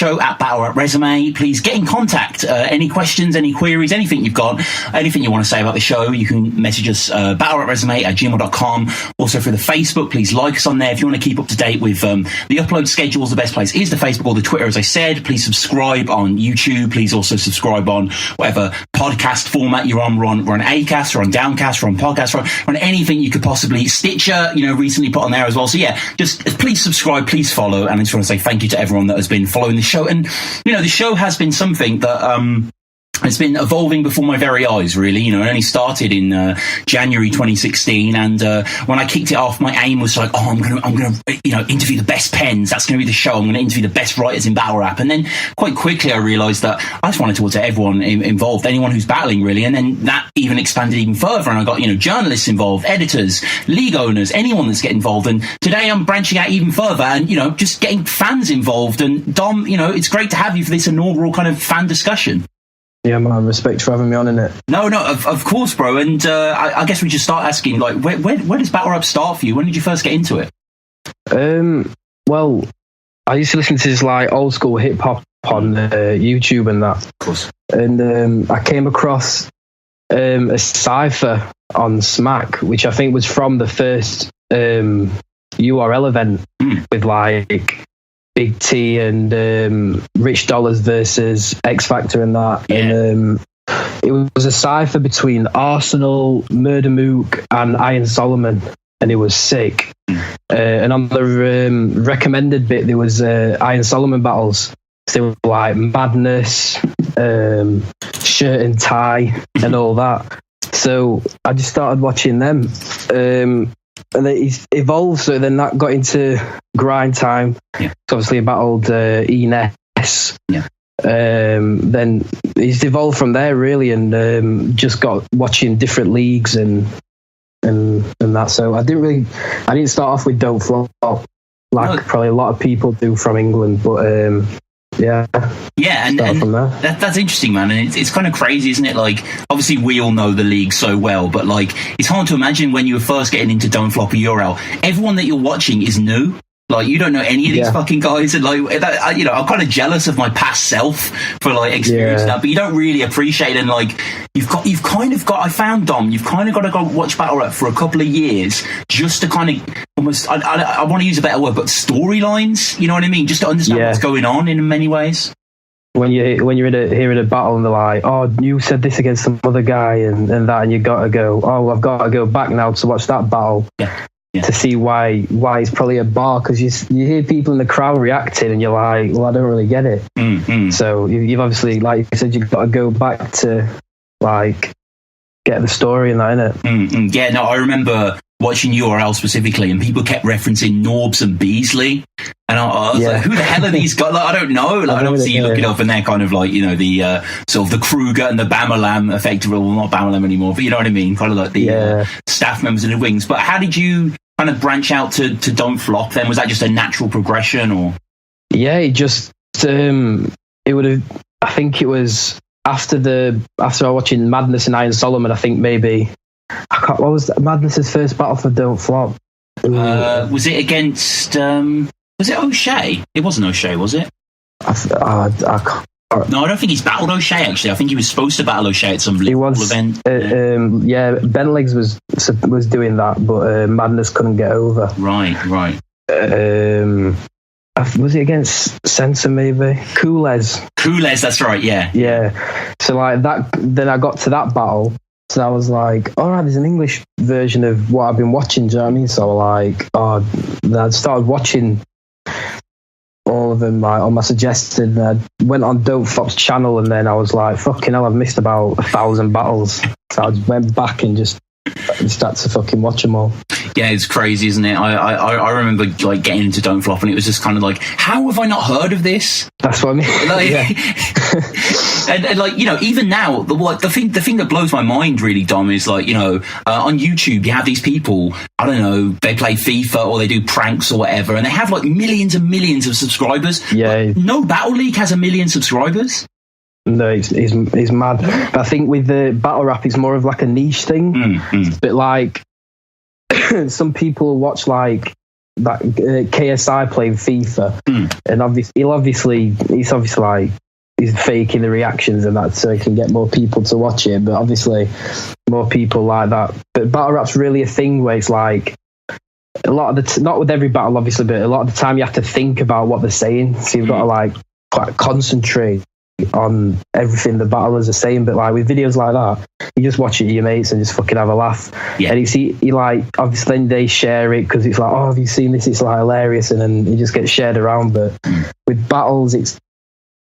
show at battlerapresume. Please get in contact. Any questions, any queries, anything you've got, anything you want to say about the show, you can message us battlerapresume@gmail.com. Also through the Facebook, please like us on there. If you want to keep up to date with the upload schedules, the best place is the Facebook or the Twitter, as I said. Please subscribe on YouTube. Please also subscribe on whatever podcast format you're on. We're on Acast, we're on Downcast, we're on Podcast, we're on anything you could possibly. Stitcher, recently put on there as well. So yeah, just please subscribe, please follow, and I just want to say thank you to everyone that has been following the show. And the show has been something that it's been evolving before my very eyes, really. It only started in January 2016, and when I kicked it off, my aim was like, I'm gonna interview the best pens. That's gonna be the show. I'm gonna interview the best writers in battle rap. And then quite quickly I realised that I just wanted to talk to everyone involved, anyone who's battling, really. And then that even expanded even further, and I got journalists involved, editors, league owners, anyone that's getting involved. And today I'm branching out even further, and just getting fans involved. And Dom, it's great to have you for this inaugural kind of fan discussion. Yeah, man, respect for having me on in it. No, of course, bro. And I guess we just start asking, like, where does battle rap start for you? When did you first get into it? Well, I used to listen to this like old school hip hop on YouTube and that. Of course. And I came across a cipher on Smack, which I think was from the first URL event with like Big T and Rich Dollars versus X Factor and that. Yeah. And it was a cipher between Arsenal, Murder Mook and Iron Solomon, and it was sick. And on the recommended bit, there was Iron Solomon battles. So they were like Madness, Shirt and Tie and all that. So I just started watching them. And it evolved, so then that got into Grind Time. Yeah. So obviously I battled Ines. Yeah. Then it's evolved from there, really, and just got watching different leagues and that. So I didn't start off with Don't Flop like probably a lot of people do from England, but yeah, and from there. That's interesting, man. And it's kind of crazy, isn't it? Like, obviously we all know the league so well, but like, it's hard to imagine when you were first getting into Don't Flop or URL, everyone that you're watching is new. Like, you don't know any of these fucking guys, and like, I'm kind of jealous of my past self for like experiencing that, but you don't really appreciate it. And like, you've kind of got. I found, Dom, you've kind of got to go watch battle rap for a couple of years just to kind of almost. I want to use a better word, but storylines. You know what I mean? Just to understand what's going on in many ways. When you're hearing a battle and they're like, oh, you said this against some other guy and that, and you got to go, oh, I've got to go back now to watch that battle. Yeah. Yeah. To see why it's probably a bar, because you hear people in the crowd reacting and you're like, well, I don't really get it. Mm-hmm. So you've obviously, like you said, you've got to go back to like get the story and that, innit? Mm-hmm. Yeah, no, I remember watching URL specifically, and people kept referencing Norbs and Beasley, and I was like, who the hell are these guys? Like, I don't know. Like, and obviously you look it up, and they're kind of like, the sort of the Kruger and the Bamalam effectively, well, not Bamalam anymore, but you know what I mean, kind of like the staff members in the wings. But how did you kind of branch out to Don't Flop then? Was that just a natural progression, or? Yeah, it just it would have. I think it was after I was watching Madness and Iron Solomon. I think maybe. What was Madness's first battle for Don't Flop? Was it against? Was it O'Shea? It wasn't O'Shea, was it? I can't. No, I don't think he's battled O'Shea, actually. I think he was supposed to battle O'Shea at some event. Ben Legs was doing that, but Madness couldn't get over. Right. Was it against Censor, maybe? Coolez, that's right, yeah. Yeah. So, like, that. Then I got to that battle, so I was like, all right, there's an English version of what I've been watching, do you know what I mean? So, like, then I started watching all of them like on my suggested. I went on Don't Flop's channel, and then I was like, fucking hell, I've missed about 1,000 battles. So I just went back and just started to fucking watch them all. Yeah, it's crazy, isn't it? I remember like getting into Don't Flop, and it was just kind of like, how have I not heard of this? That's what I mean. Like, and like, even now, the thing that blows my mind really, Dom, is like, on YouTube you have these people, I don't know, they play FIFA or they do pranks or whatever, and they have like millions and millions of subscribers. Yeah. Like, no battle league has 1 million subscribers. No, he's mad. But I think with the battle rap, it's more of like a niche thing. But like, some people watch like that KSI playing FIFA, and he's obviously like he's faking the reactions and that so he can get more people to watch it. But obviously, more people like that. But battle rap's really a thing where it's like a lot of the not with every battle, obviously, but a lot of the time you have to think about what they're saying, so you've got to like quite concentrate on everything the battlers are saying. But like with videos like that, you just watch it with your mates and just fucking have a laugh. And you like obviously then they share it because it's like, oh, have you seen this? It's like hilarious, and then it just gets shared around. But with battles, it's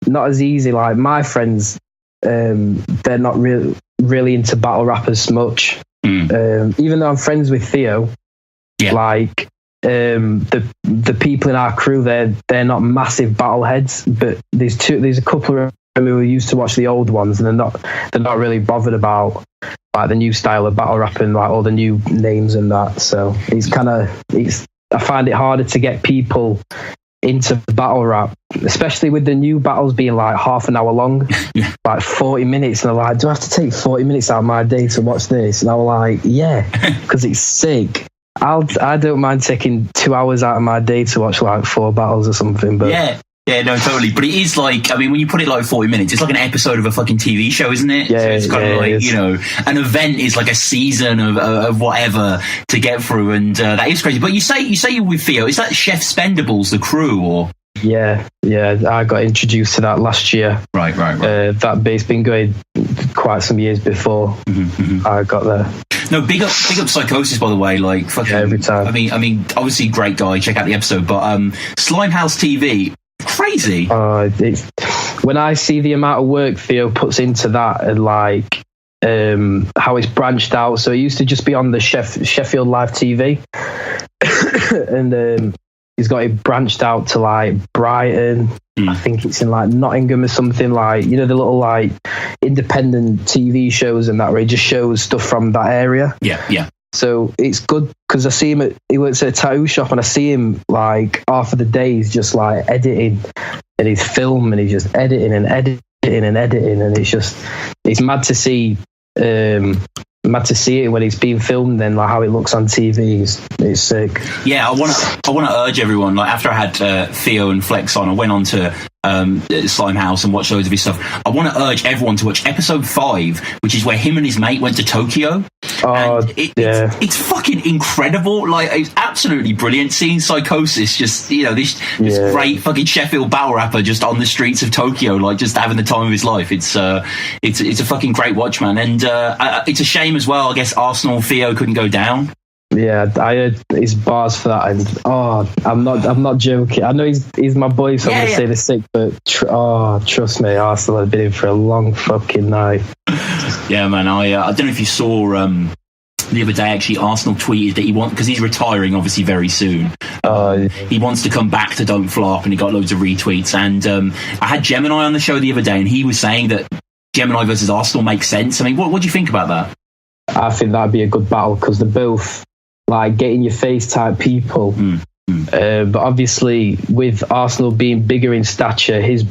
not as easy. Like my friends, they're not really into battle rap as much. Even though I'm friends with Theo, like the people in our crew, they're not massive battle heads, but there's a couple of them who used to watch the old ones, and they're not really bothered about like the new style of battle rap and like all the new names and that. So I find it harder to get people into battle rap, especially with the new battles being like half an hour long, like 40 minutes, and they're like, do I have to take 40 minutes out of my day to watch this? And I'm like, yeah, because it's sick. I don't mind taking 2 hours out of my day to watch like 4 battles or something. But yeah, no, totally. But it is like, I mean, when you put it like 40 minutes, it's like an episode of a fucking TV show, isn't it? Yeah, so it's kind of like, you know, an event is like a season of whatever to get through, and that is crazy. But you say you're with Theo. Is that Chef Spendables, the crew, or? Yeah, I got introduced to that last year. Right. That bass been going quite some years before I got there. No, big up Psychosis, by the way. Like fucking every time. I mean, obviously great guy. Check out the episode. But Slimehouse TV, crazy. When I see the amount of work Theo puts into that, and like how it's branched out. So it used to just be on the Sheffield Live TV, and he's got it branched out to like Brighton. I think it's in like Nottingham or something, like, you know, the little like independent TV shows and that, where he just shows stuff from that area. Yeah. So it's good because I see him he works at a tattoo shop, and I see him like half of the day he's just like editing, and he's filming and he's just editing, and it's mad to see. Mad to see it when it's being filmed, then like how it looks on TV. It's sick. Yeah, I want to urge everyone. Like after I had Theo and Flex on, I went on to Slimehouse and watched loads of his stuff. I want to urge everyone to watch episode 5, which is where him and his mate went to Tokyo. It's fucking incredible. Like it's absolutely brilliant seeing Psychosis, just, you know, this great fucking Sheffield battle rapper just on the streets of Tokyo, like just having the time of his life. It's a fucking great watch, man. And it's a shame as well, I guess Arsenal Theo couldn't go down. Yeah, I heard his bars for that, and I'm not joking. I know he's my boy, so I'm gonna say the sick, but trust me, Arsenal have been in for a long fucking night. Yeah, man. I don't know if you saw the other day, actually, Arsenal tweeted that because he's retiring obviously very soon. He wants to come back to Don't Flop, and he got loads of retweets. And I had Gemini on the show the other day, and he was saying that Gemini versus Arsenal makes sense. I mean, what do you think about that? I think that'd be a good battle because they're both like get in your face type people. But obviously with Arsenal being bigger in stature, his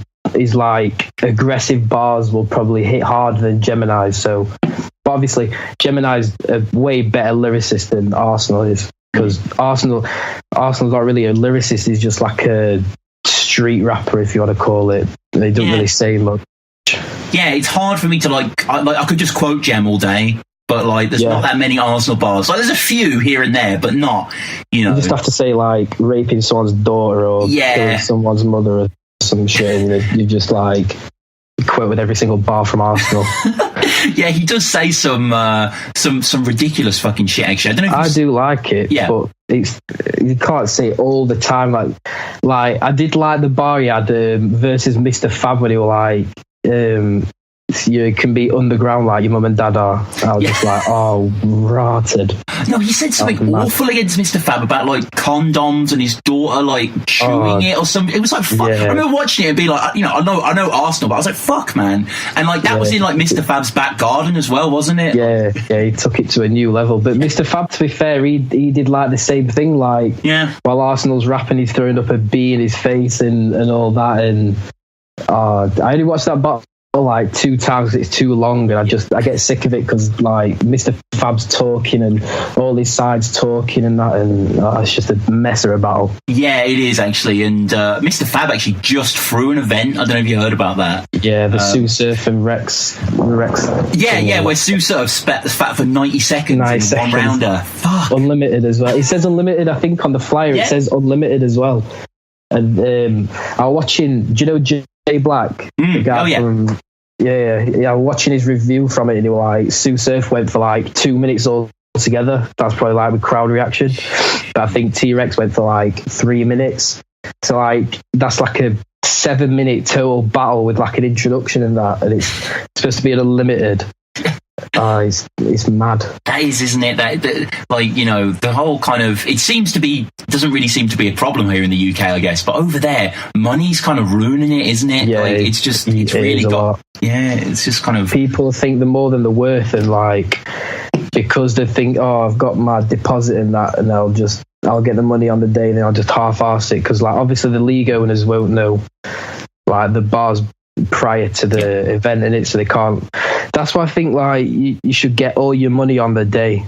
like aggressive bars will probably hit harder than Gemini's. So, but obviously Gemini's a way better lyricist than Arsenal is, because Arsenal's not really a lyricist. He's just like a street rapper, if you want to call it. They don't really say much. Yeah, it's hard for me to I could just quote Gem all day. But like, there's not that many Arsenal bars. Like, there's a few here and there, but not, you know. You just have to say like raping someone's daughter or killing someone's mother or some shit, and you just like quote with every single bar from Arsenal. Yeah, he does say some ridiculous fucking shit. Actually, I don't know. I do like it, but you can't say it all the time. Like I did like the bar he had versus Mr. Fab when he was like. You can be underground like your mum and dad are. I was just like, rotted. No, he said something awful against Mr. Fab about like condoms and his daughter like chewing it or something. It was like, fuck. I remember watching it and be like, you know, I know Arsenal, but I was like, fuck, man. And like that was in like Mr. Fab's back garden as well, wasn't it? Yeah, he took it to a new level. But Mr. Fab, to be fair, he did like the same thing. Like, while Arsenal's rapping, he's throwing up a bee in his face and all that. And I only watched that battle like 2 times. It's too long, and I get sick of it because like Mr. Fab's talking and all his sides talking and that, and it's just a mess of a battle. Yeah, it is actually. And Mr. Fab actually just threw an event. I don't know if you heard about that. Yeah, the Sue Surf and Rex. Yeah, where Sue Surf spat for 90 seconds in one rounder. Fuck. Unlimited as well. It says unlimited, I think, on the flyer. It says unlimited as well. And I was watching, do you know Jay Black? The guy from... Yeah, I was watching his review from it, and he was like, Sue Surf went for like 2 minutes altogether. That's probably like with crowd reaction. But I think T-Rex went for like 3 minutes. So like, that's like a 7-minute total battle with like an introduction and that, and it's supposed to be an unlimited. It's mad. That is, isn't it? That like, you know, the whole kind of, doesn't really seem to be a problem here in the UK, I guess. But over there, money's kind of ruining it, isn't it? Yeah, like, it's really got. Yeah, it's just kind of. People think they're more than they're worth, and like, because they think, oh, I've got my deposit in that, and I'll get the money on the day, and then I'll just half-arse it, because like obviously the league owners won't know like the bars prior to the event in it, so they can't. That's why I think like you should get all your money on the day,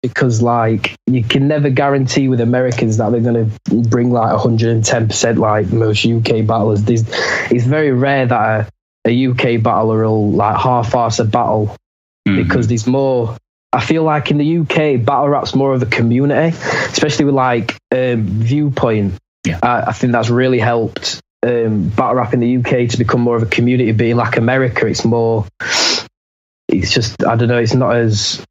because like you can never guarantee with Americans that they're going to bring like 110% like most UK battlers. It's very rare that a UK battler will like half-arse a battle, because there's more. I feel like in the UK, battle rap's more of a community, especially with like Viewpoint. Yeah. I think that's really helped battle rap in the UK to become more of a community. Being like America, it's just, I don't know, it's not as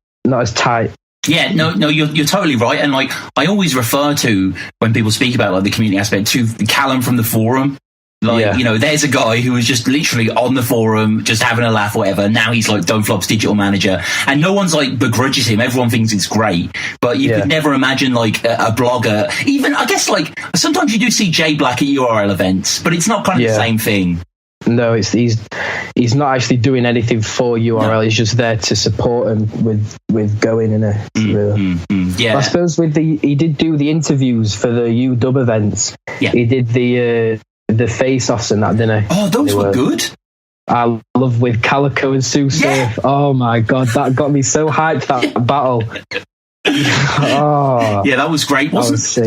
tight. Yeah, no, you're totally right. And like, I always refer to, when people speak about like the community aspect, to Callum from the forum. Like, you know, there's a guy who was just literally on the forum, just having a laugh or whatever. Now he's like Don't Flop's digital manager, and no one's like begrudges him. Everyone thinks it's great, but you could never imagine like a blogger. Even, I guess, like sometimes you do see Jay Black at URL events, but it's not kind of the same thing. No, he's not actually doing anything for URL. No. He's just there to support him with going in it. Yeah, I suppose he did do the interviews for the UW events. Yeah, he did the face-offs and that, didn't he? Oh, those were good. I love with Calico and Sue Surf. Oh my god, that got me so hyped, that battle. Yeah, that was great. Was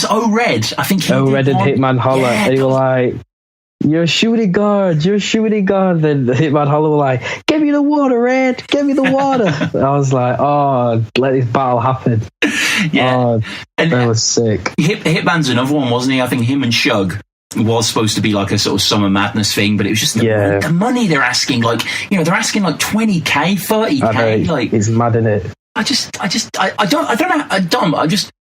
O-Red? I think O-Red and Hitman Holler. Yeah, they were like, you're a shooting guard. Then Hitman Holler were like, give me the water, Red. Give me the water. I was like, oh, let this battle happen. Yeah. Oh, and that was sick. Hitman's another one, wasn't he? I think him and Shug was supposed to be like a sort of Summer Madness thing, but it was just the money they're asking. Like, you know, they're asking like 20k, 30k. Like, it's mad, in it. I don't know. Dom,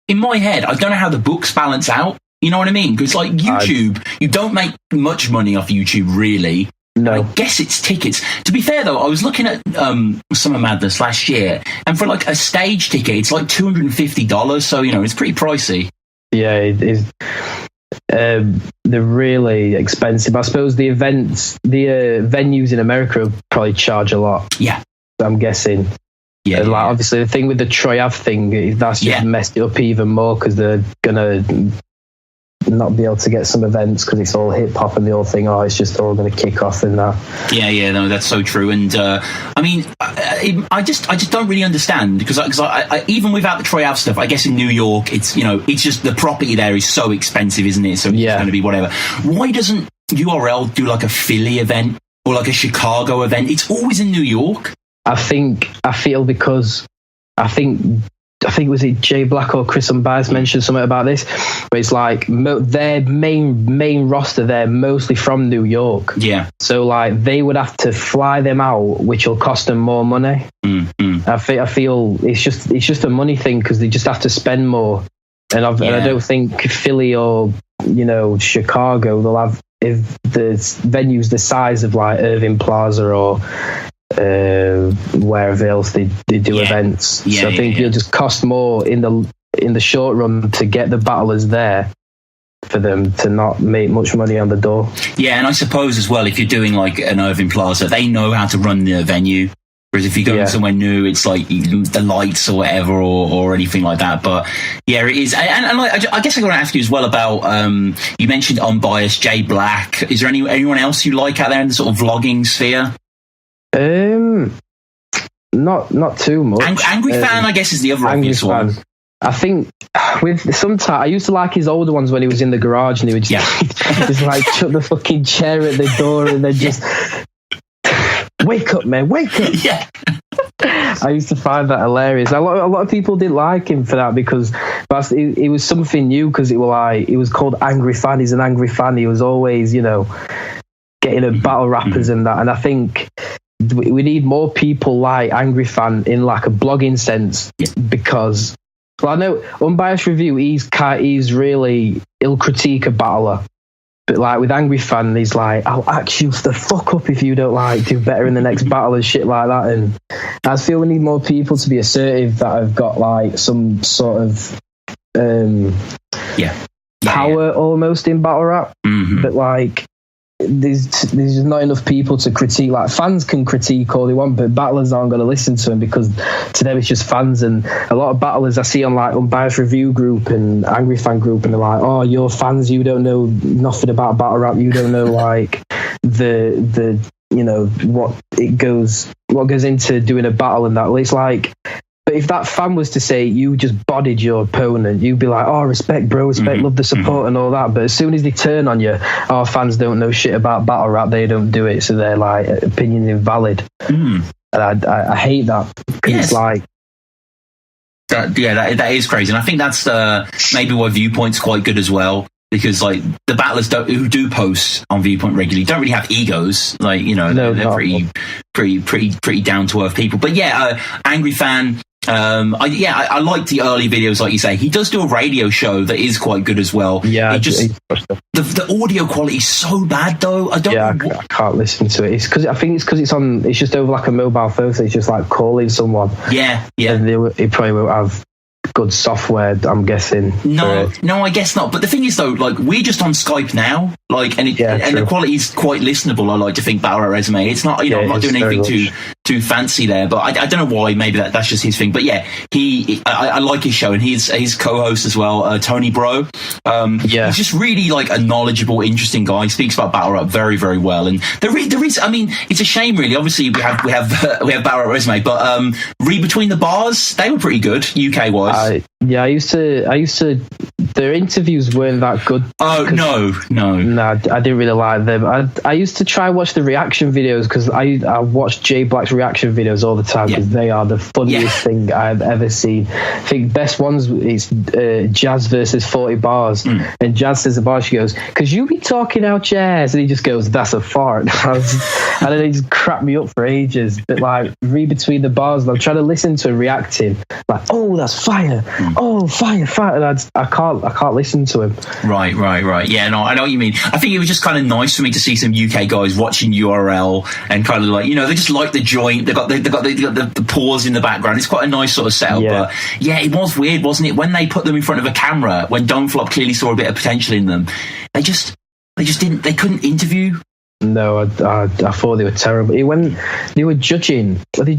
in my head, I don't know how the books balance out. You know what I mean? Because like YouTube, you don't make much money off YouTube, really. No. I guess it's tickets. To be fair, though, I was looking at Summer Madness last year, and for like a stage ticket, it's like $250. So, you know, it's pretty pricey. Yeah, it is. They're really expensive. I suppose the venues in America will probably charge a lot. Yeah. I'm guessing. Yeah. Like, obviously, the thing with the Troy Ave thing, that's just messed it up even more, because they're going to not be able to get some events because it's all hip hop and the whole thing. Oh, it's just all going to kick off and that. Yeah, no, that's so true. And I mean, I just don't really understand, because I even without the Troy Ave stuff, I guess in New York, it's, you know, it's just the property there is so expensive, isn't it? So it's going to be whatever. Why doesn't URL do like a Philly event or like a Chicago event? It's always in New York. I feel because was it Jay Black or Chris Unbiased mentioned something about this, where it's like their main roster, they're mostly from New York. Yeah. So like they would have to fly them out, which will cost them more money. I feel it's just a money thing, because they just have to spend more. And I don't think Philly or, you know, Chicago, they'll have, if the venue's the size of like Irving Plaza or wherever else they do events. So I think it'll just cost more in the short run to get the battlers there, for them to not make much money on the door. Yeah, and I suppose as well, if you're doing like an Irving Plaza, they know how to run the venue. Whereas if you go somewhere new, it's like the lights or whatever, or anything like that. But yeah, it is. And like, I guess I got to ask you as well about, you mentioned Unbiased, Jay Black. Is there anyone else you like out there in the sort of vlogging sphere? Not too much. Angry Fan, I guess, is the other obvious one. I think with sometimes I used to like his older ones when he was in the garage and he would just like chuck the fucking chair at the door and then just wake up, man, wake up. Yeah. I used to find that hilarious. A lot of people didn't like him for that because it was something new, because it was called Angry Fan. He's an angry fan. He was always, getting at battle rappers and that. And I think we need more people like Angry Fan in like a blogging sense, because I know Unbiased Review, he's really, he'll critique a battler. But like with Angry Fan, he's like, I'll axe you the fuck up if you don't like do better in the next battle and shit like that. And I just feel we need more people to be assertive that have got like some sort of power almost in battle rap. Mm-hmm. But like there's not enough people to critique. Like fans can critique all they want, but battlers aren't going to listen to them because to them it's just fans. And a lot of battlers I see on like Unbiased Review group and Angry Fan group, and they're like, oh, you're fans, you don't know nothing about battle rap, you don't know like the what goes into doing a battle and that. Well, it's like, but if that fan was to say you just bodied your opponent, you'd be like, oh, respect, bro, respect, love the support and all that. But as soon as they turn on you, our fans don't know shit about battle rap, they don't do it, so they're like, opinions invalid. And I hate that. It's like that is crazy. And I think that's maybe why Viewpoint's quite good as well, because like the battlers who do post on Viewpoint regularly don't really have egos, like they're pretty down to earth people. But Angry Fan, I like the early videos, like you say. He does do a radio show that is quite good as well. Yeah, the audio quality is so bad though. I can't listen to it. It's just over like a mobile phone, so it's just like calling someone. Yeah. And it probably won't have good software, I'm guessing. No, I guess not. But the thing is, though, like we're just on Skype now, like, and the quality is quite listenable. I like to think Battle Rap Resume. It's not, I'm not doing anything too fancy there. But I don't know why. Maybe that's just his thing. But yeah, I like his show, and his co-host as well, Tony Bro. He's just really like a knowledgeable, interesting guy. He speaks about Battle Rap very, very well. And there is. I mean, it's a shame, really. Obviously, we have Battle Rap Resume, but Read Between the Bars, they were pretty good, UK wise. I used to. Their interviews weren't that good. Oh no! I didn't really like them. I used to try and watch the reaction videos, because I watch Jay Black's reaction videos all the time, because they are the funniest thing I've ever seen. I think best ones is Jazz versus 40 Bars, and Jazz says a bar, she goes, "'Cause you be talking out jazz," and he just goes, "That's a fart." And then he just cracked me up for ages. But like Read Between the Bars, I'm trying to listen to him reacting, like, "Oh, that's fire! Oh, fire!" And I can't listen to him. Right. Yeah, no, I know what you mean. I think it was just kind of nice for me to see some UK guys watching URL and kind of like, they just like the joint. They got the pause in the background. It's quite a nice sort of setup. Yeah. But yeah, it was weird, wasn't it? When they put them in front of a camera, when Dom Flop clearly saw a bit of potential in them, they couldn't interview. No, I thought they were terrible. When they were judging, an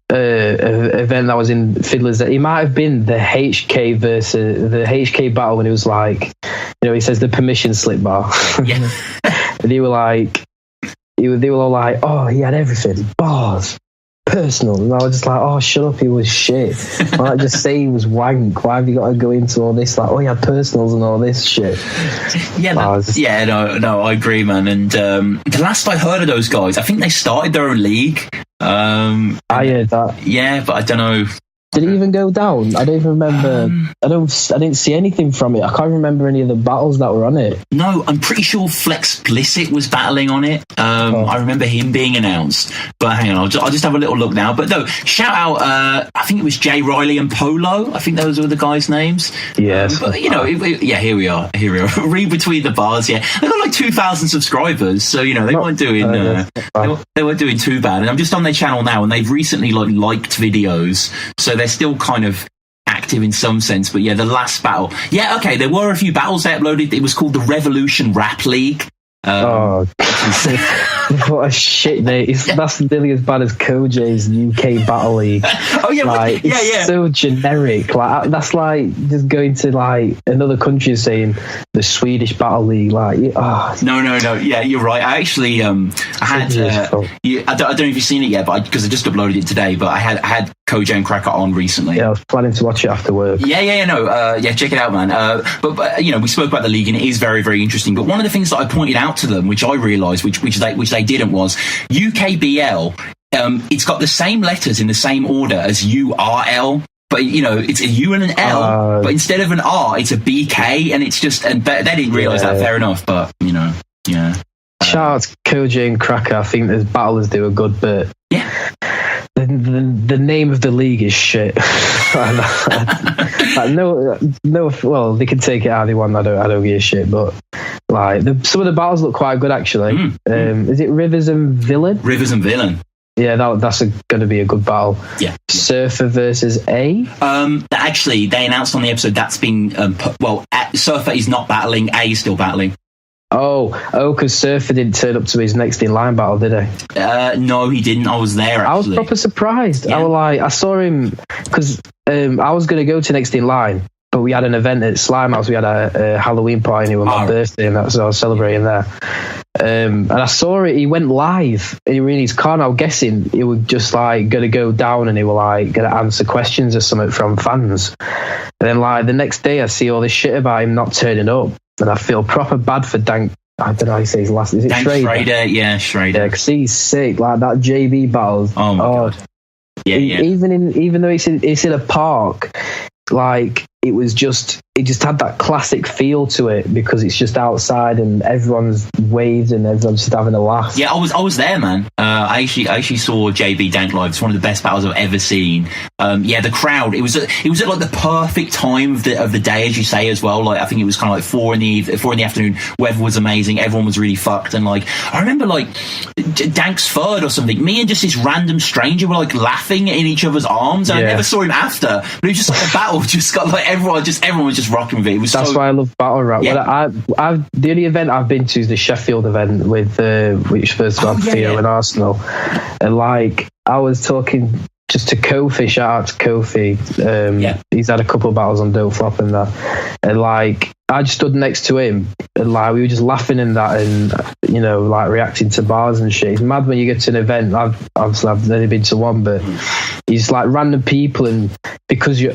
event that was in Fiddler's, it might have been the HK versus the HK battle, when it was like, he says the permission slip bar. Yeah. And they were like, they were all like, oh, he had everything, bars, personal. And I was just like, oh, shut up, he was shit. Why not just say he was wank? Why have you got to go into all this, like, oh, he had personals and all this shit? No, I agree, man. And the last I heard of those guys, I think they started their own league. I heard that. Yeah, but I don't know. Did it even go down? I don't even remember. I didn't see anything from it. I can't remember any of the battles that were on it. No, I'm pretty sure Flex Blisset was battling on it. I remember him being announced. But hang on, I'll just have a little look now. But no, shout out, I think it was Jay Riley and Polo. I think those were the guys' names. Yes. But, here we are. Read Between the Bars, yeah. They got like 2,000 subscribers, so, they weren't doing they weren't doing too bad. And I'm just on their channel now, and they've recently liked videos, so they're still kind of active in some sense. But yeah, the last battle, there were a few battles they uploaded. It was called the Revolution Rap League. What a shit name. That's nearly as bad as Koj's UK Battle League. Oh yeah, like, it's so generic. Like that's like just going to like another country and saying the Swedish Battle League. Like, no. Yeah, you're right. I actually, I had. I don't know if you've seen it yet, but because I just uploaded it today. But I had Koji and Cracker on recently. Yeah, I was planning to watch it after work. Yeah, check it out, man. But we spoke about the league, and it is very, very interesting. But one of the things that I pointed out to them, which I realised, which they didn't, was UKBL. It's got the same letters in the same order as URL. But, it's a U and an L, but instead of an R, it's a BK, and it's just, and they didn't realise that, fair enough, but, yeah. Shout out to Koji and Cracker. I think as battlers do a good bit. Yeah. The name of the league is shit. Well, they can take it how they want. I don't give a shit, but like some of the battles look quite good actually. Is it Rivers and Villain? Rivers and Villain. Yeah, that's going to be a good battle. Yeah. Surfer versus A. Actually, they announced on the episode that's been Surfer is not battling. A is still battling. Oh, because Surfer didn't turn up to his next in line battle, did he? No, he didn't. I was there, actually. I was proper surprised. Yeah. I saw him because I was going to go to next in line, but we had an event at Slime House. We had a Halloween party on my birthday, and that's so I was celebrating there. And I saw it. He went live in his car. And I was guessing he was just like going to go down, and he was like going to answer questions or something from fans. And then like the next day, I see all this shit about him not turning up. And I feel proper bad for Dank. I don't know how you say his last. Is it Schrader? Yeah, Schrader. Yeah, because he's sick. Like that JB battles. Oh my god. Yeah. Even though it's in a park, like it just had that classic feel to it because it's just outside and everyone's waved and everyone's just having a laugh. Yeah, I was there, man. I actually saw JB Dank live. It's one of the best battles I've ever seen. The crowd. It was at like the perfect time of the day, as you say, as well. Like I think it was kind of like 4 in the afternoon. Weather was amazing. Everyone was really fucked. And like I remember like Dank's third or something. Me and just this random stranger were like laughing in each other's arms. And I never saw him after. But it was just like a battle. Just got like everyone was just rocking with it. That's why I love battle rap. Yeah. Well, the only event I've been to is the Sheffield event with which first got Theo and Arsenal, and like I was talking just to Kofi. Shout out to Kofi. He's had a couple of battles on Don't Flop and that, and like I just stood next to him and like we were just laughing and that and like reacting to bars and shit. It's mad when you get to an event. I've only been to one, but it's like random people, and because you're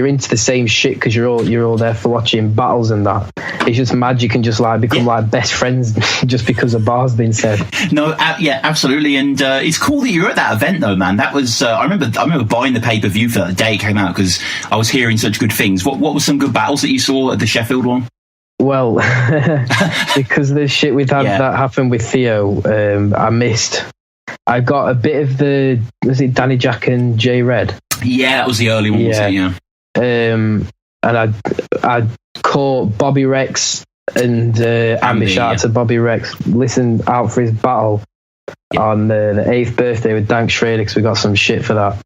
into the same shit because you're all there for watching battles and that. It's just mad you can just like become like best friends just because a bar's been said. No, absolutely, and it's cool that you're at that event though, man. That was I remember buying the pay-per-view for that the day it came out because I was hearing such good things. What were some good battles that you saw at the Sheffield one? Well, because the shit we've had that happened with Theo, I missed. I got a bit of was it Danny Jack and Jay Red? Yeah, that was the early one, wasn't it? Yeah. And I caught Bobby Rex and Andy. Shout out to Bobby Rex. Listen out for his battle on the 8th birthday with Dank Schrader because we got some shit for that.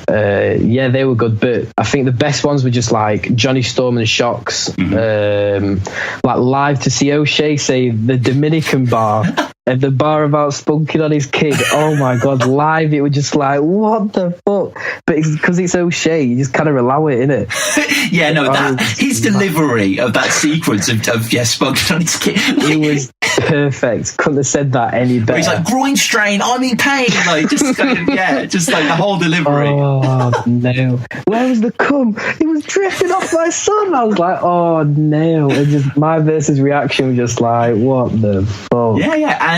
They were good, but I think the best ones were just like Johnny Storm and Shocks, like live to see O'Shea say the Dominican bar and the bar about spunking on his kid. Oh my god, live it was just like what the fuck, but because it's O'Shea you just kind of allow it, innit? His delivery of that sequence of spunking on his kid, it was perfect. Couldn't have said that any better. He's like groin strain, I'm in pain, like just kind of, just like the whole delivery. Oh no, where was the cum? It was dripping off my son. I was like, oh no, and just my versus reaction was just like, what the fuck?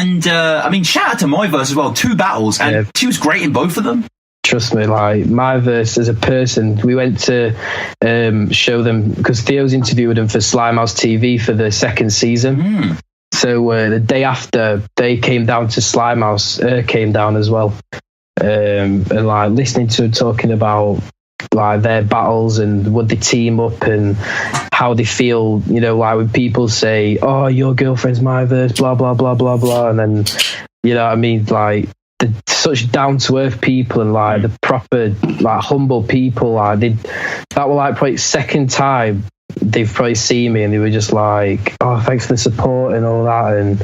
And I mean, shout out to my verse as well. 2 battles, and she was great in both of them. Trust me, like my verse as a person, we went to show them because Theo's interviewed them for Slime House TV for the 2nd season. So the day after, they came down to Slime House, came down as well, and like listening to them talking about like their battles and would they team up and how they feel, like when people say, "Oh, your girlfriend's my verse," blah blah blah blah blah, and then what I mean, like such down to earth people and like the proper like humble people. Like that were like probably second time they've probably seen me and they were just like, "Oh, thanks for the support and all that." And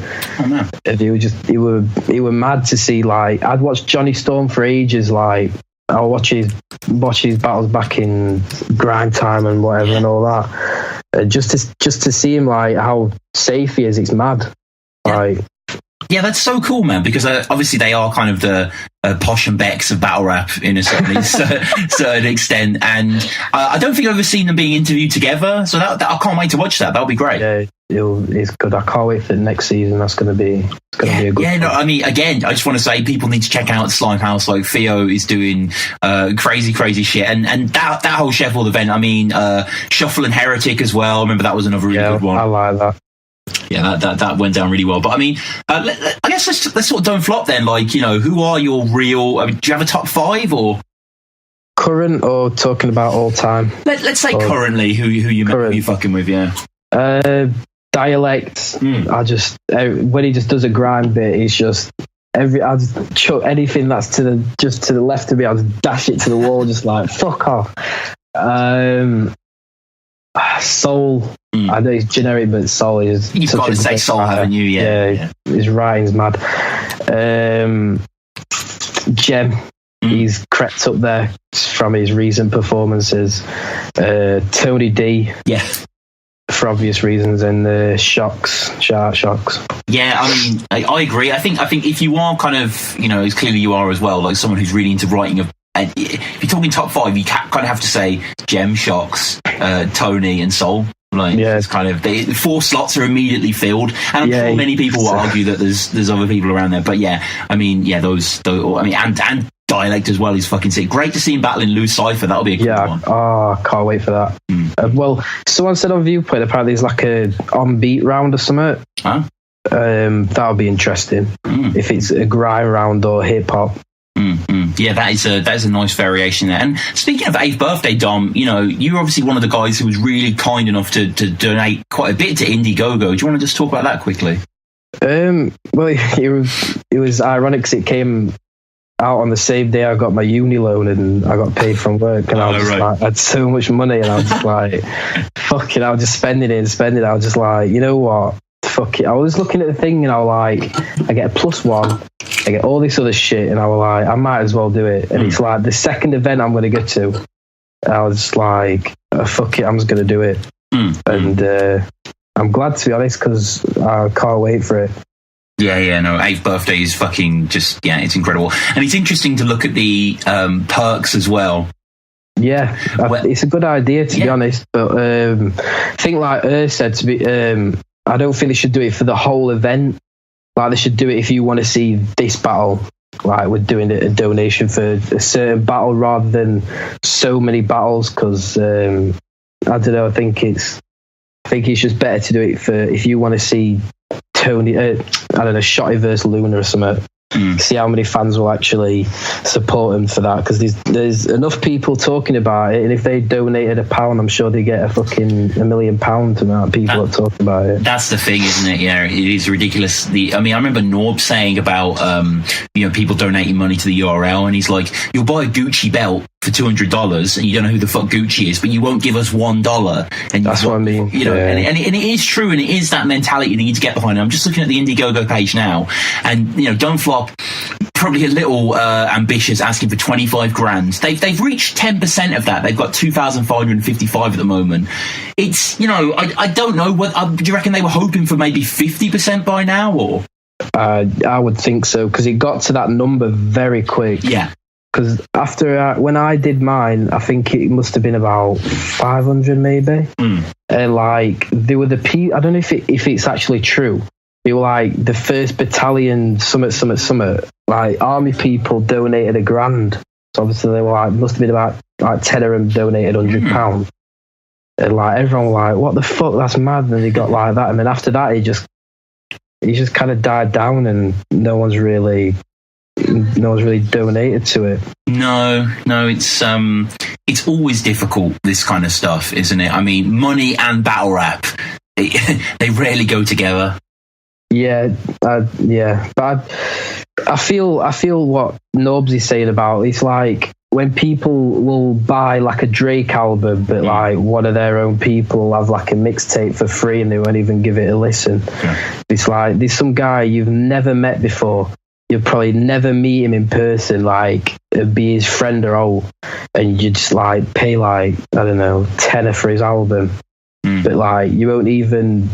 they were mad to see. Like, I'd watched Johnny Storm for ages. Like, I'll watch his battles back in grind time and whatever and all that. Just to see him, like, how safe he is, it's mad. Like, yeah, that's so cool, man, because obviously they are kind of the Posh and Becks of battle rap in a certain extent, and I don't think I've ever seen them being interviewed together, so that I can't wait to watch that. That'll be great. Yeah, it's good. I can't wait for the next season. That's going to be a good one. No, I mean, again, I just want to say people need to check out Slime House. Like, Theo is doing crazy shit, and that whole Sheffield event, I mean, Shuffle and Heretic as well. I remember that was another really good one. I like that. Yeah, that went down really well. But I mean, I guess let's sort of don't flop then. Like, you know, who are your real? I mean, do you have a top 5 or current, or talking about all time? Let's say currently. Who you fucking with? Yeah. Dialect. I just when he just does a grind bit, he's just I just chuck anything that's to the left of me. I just dash it to the wall, just like fuck off. Soul. I know he's generic, but Soul is. You've got to say Soul, haven't you? Yeah. His writing's mad. Gem. He's crept up there from his recent performances. Tony D. Yeah. For obvious reasons, and Shocks. Yeah, I mean, I agree. I think if you are kind of, you know, as clearly you are as well, like someone who's really into writing and if you're talking top 5, you kind of have to say Gem, Shocks, Tony, and Soul. Like, it's kind of the 4 slots are immediately filled, and I'm sure many people will argue that there's other people around there. But yeah, I mean, those I mean, and Dialect as well is fucking sick. Great to see him battling Loose Cypher. That'll be a cool one. Oh, can't wait for that. Well, someone said on Viewpoint apparently there's like a on beat round or something. Huh? That'll be interesting if it's a grind round or hip hop. Yeah, that is a nice variation there. And speaking of 8th birthday, Dom, you know, you're obviously one of the guys who was really kind enough to donate quite a bit to Indiegogo. Do you want to just talk about that quickly? Well, it was ironic because it came out on the same day I got my uni loan and I got paid from work, and I was just like, I had so much money, and I was just like, fuck it, I was just spending it. I was just like, you know what? Fuck it. I was looking at the thing and I was like, I get a +1, I get all this other shit, and I was like, I might as well do it. And it's like the second event I'm going to go to, I was just like, fuck it, I'm just going to do it. And I'm glad, to be honest, because I can't wait for it. Yeah, no, 8th birthday is fucking just, it's incredible. And it's interesting to look at the perks as well. Yeah, it's a good idea, to be honest. But I think, like said, to be, I don't think they should do it for the whole event. Like, they should do it if you want to see this battle. Like, we're doing a donation for a certain battle rather than so many battles. Because I don't know. I think it's just better to do it for if you want to see Tony. I don't know, Shotty versus Luna or something. See how many fans will actually support him for that, because there's enough people talking about it, and if they donated £1, I'm sure they get a fucking £1 million amount of people that talk about it. That's the thing, isn't it? Yeah, it is ridiculous. I mean, I remember Norb saying about people donating money to the URL, and he's like, you'll buy a Gucci belt for $200 and you don't know who the fuck Gucci is, but you won't give us $1. And that's what I mean. You know, and it is true, and it is that mentality that you need to get behind. I'm just looking at the Indiegogo page now, and Don't Flop, probably a little ambitious, asking for 25 grand. They've reached 10% of that. They've got 2,555 at the moment. It's, I don't know what. Do you reckon they were hoping for maybe 50% by now, or? I would think so, because it got to that number very quick. Yeah. Because after when I did mine, I think it must have been about 500 maybe. And like, they were I don't know if it's actually true. They were like the 1st battalion summit. Like, army people donated £1,000. So obviously they were like, must have been about like 10 of them donated £100. And like, everyone was like, what the fuck? That's mad. And they got like that. And then after that, he just kind of died down, and no one's really donated to it. No, it's always difficult, this kind of stuff, isn't it? I mean, money and battle rap, they rarely go together. Yeah, but I feel what Norbs is saying about, it's like, when people will buy like a Drake album, but like one of their own people have like a mixtape for free and they won't even give it a listen. Yeah. It's like there's some guy you've never met before. You'll probably never meet him in person, like be his friend or all, and you just like pay like, I don't know, tenner for his album. But like you won't even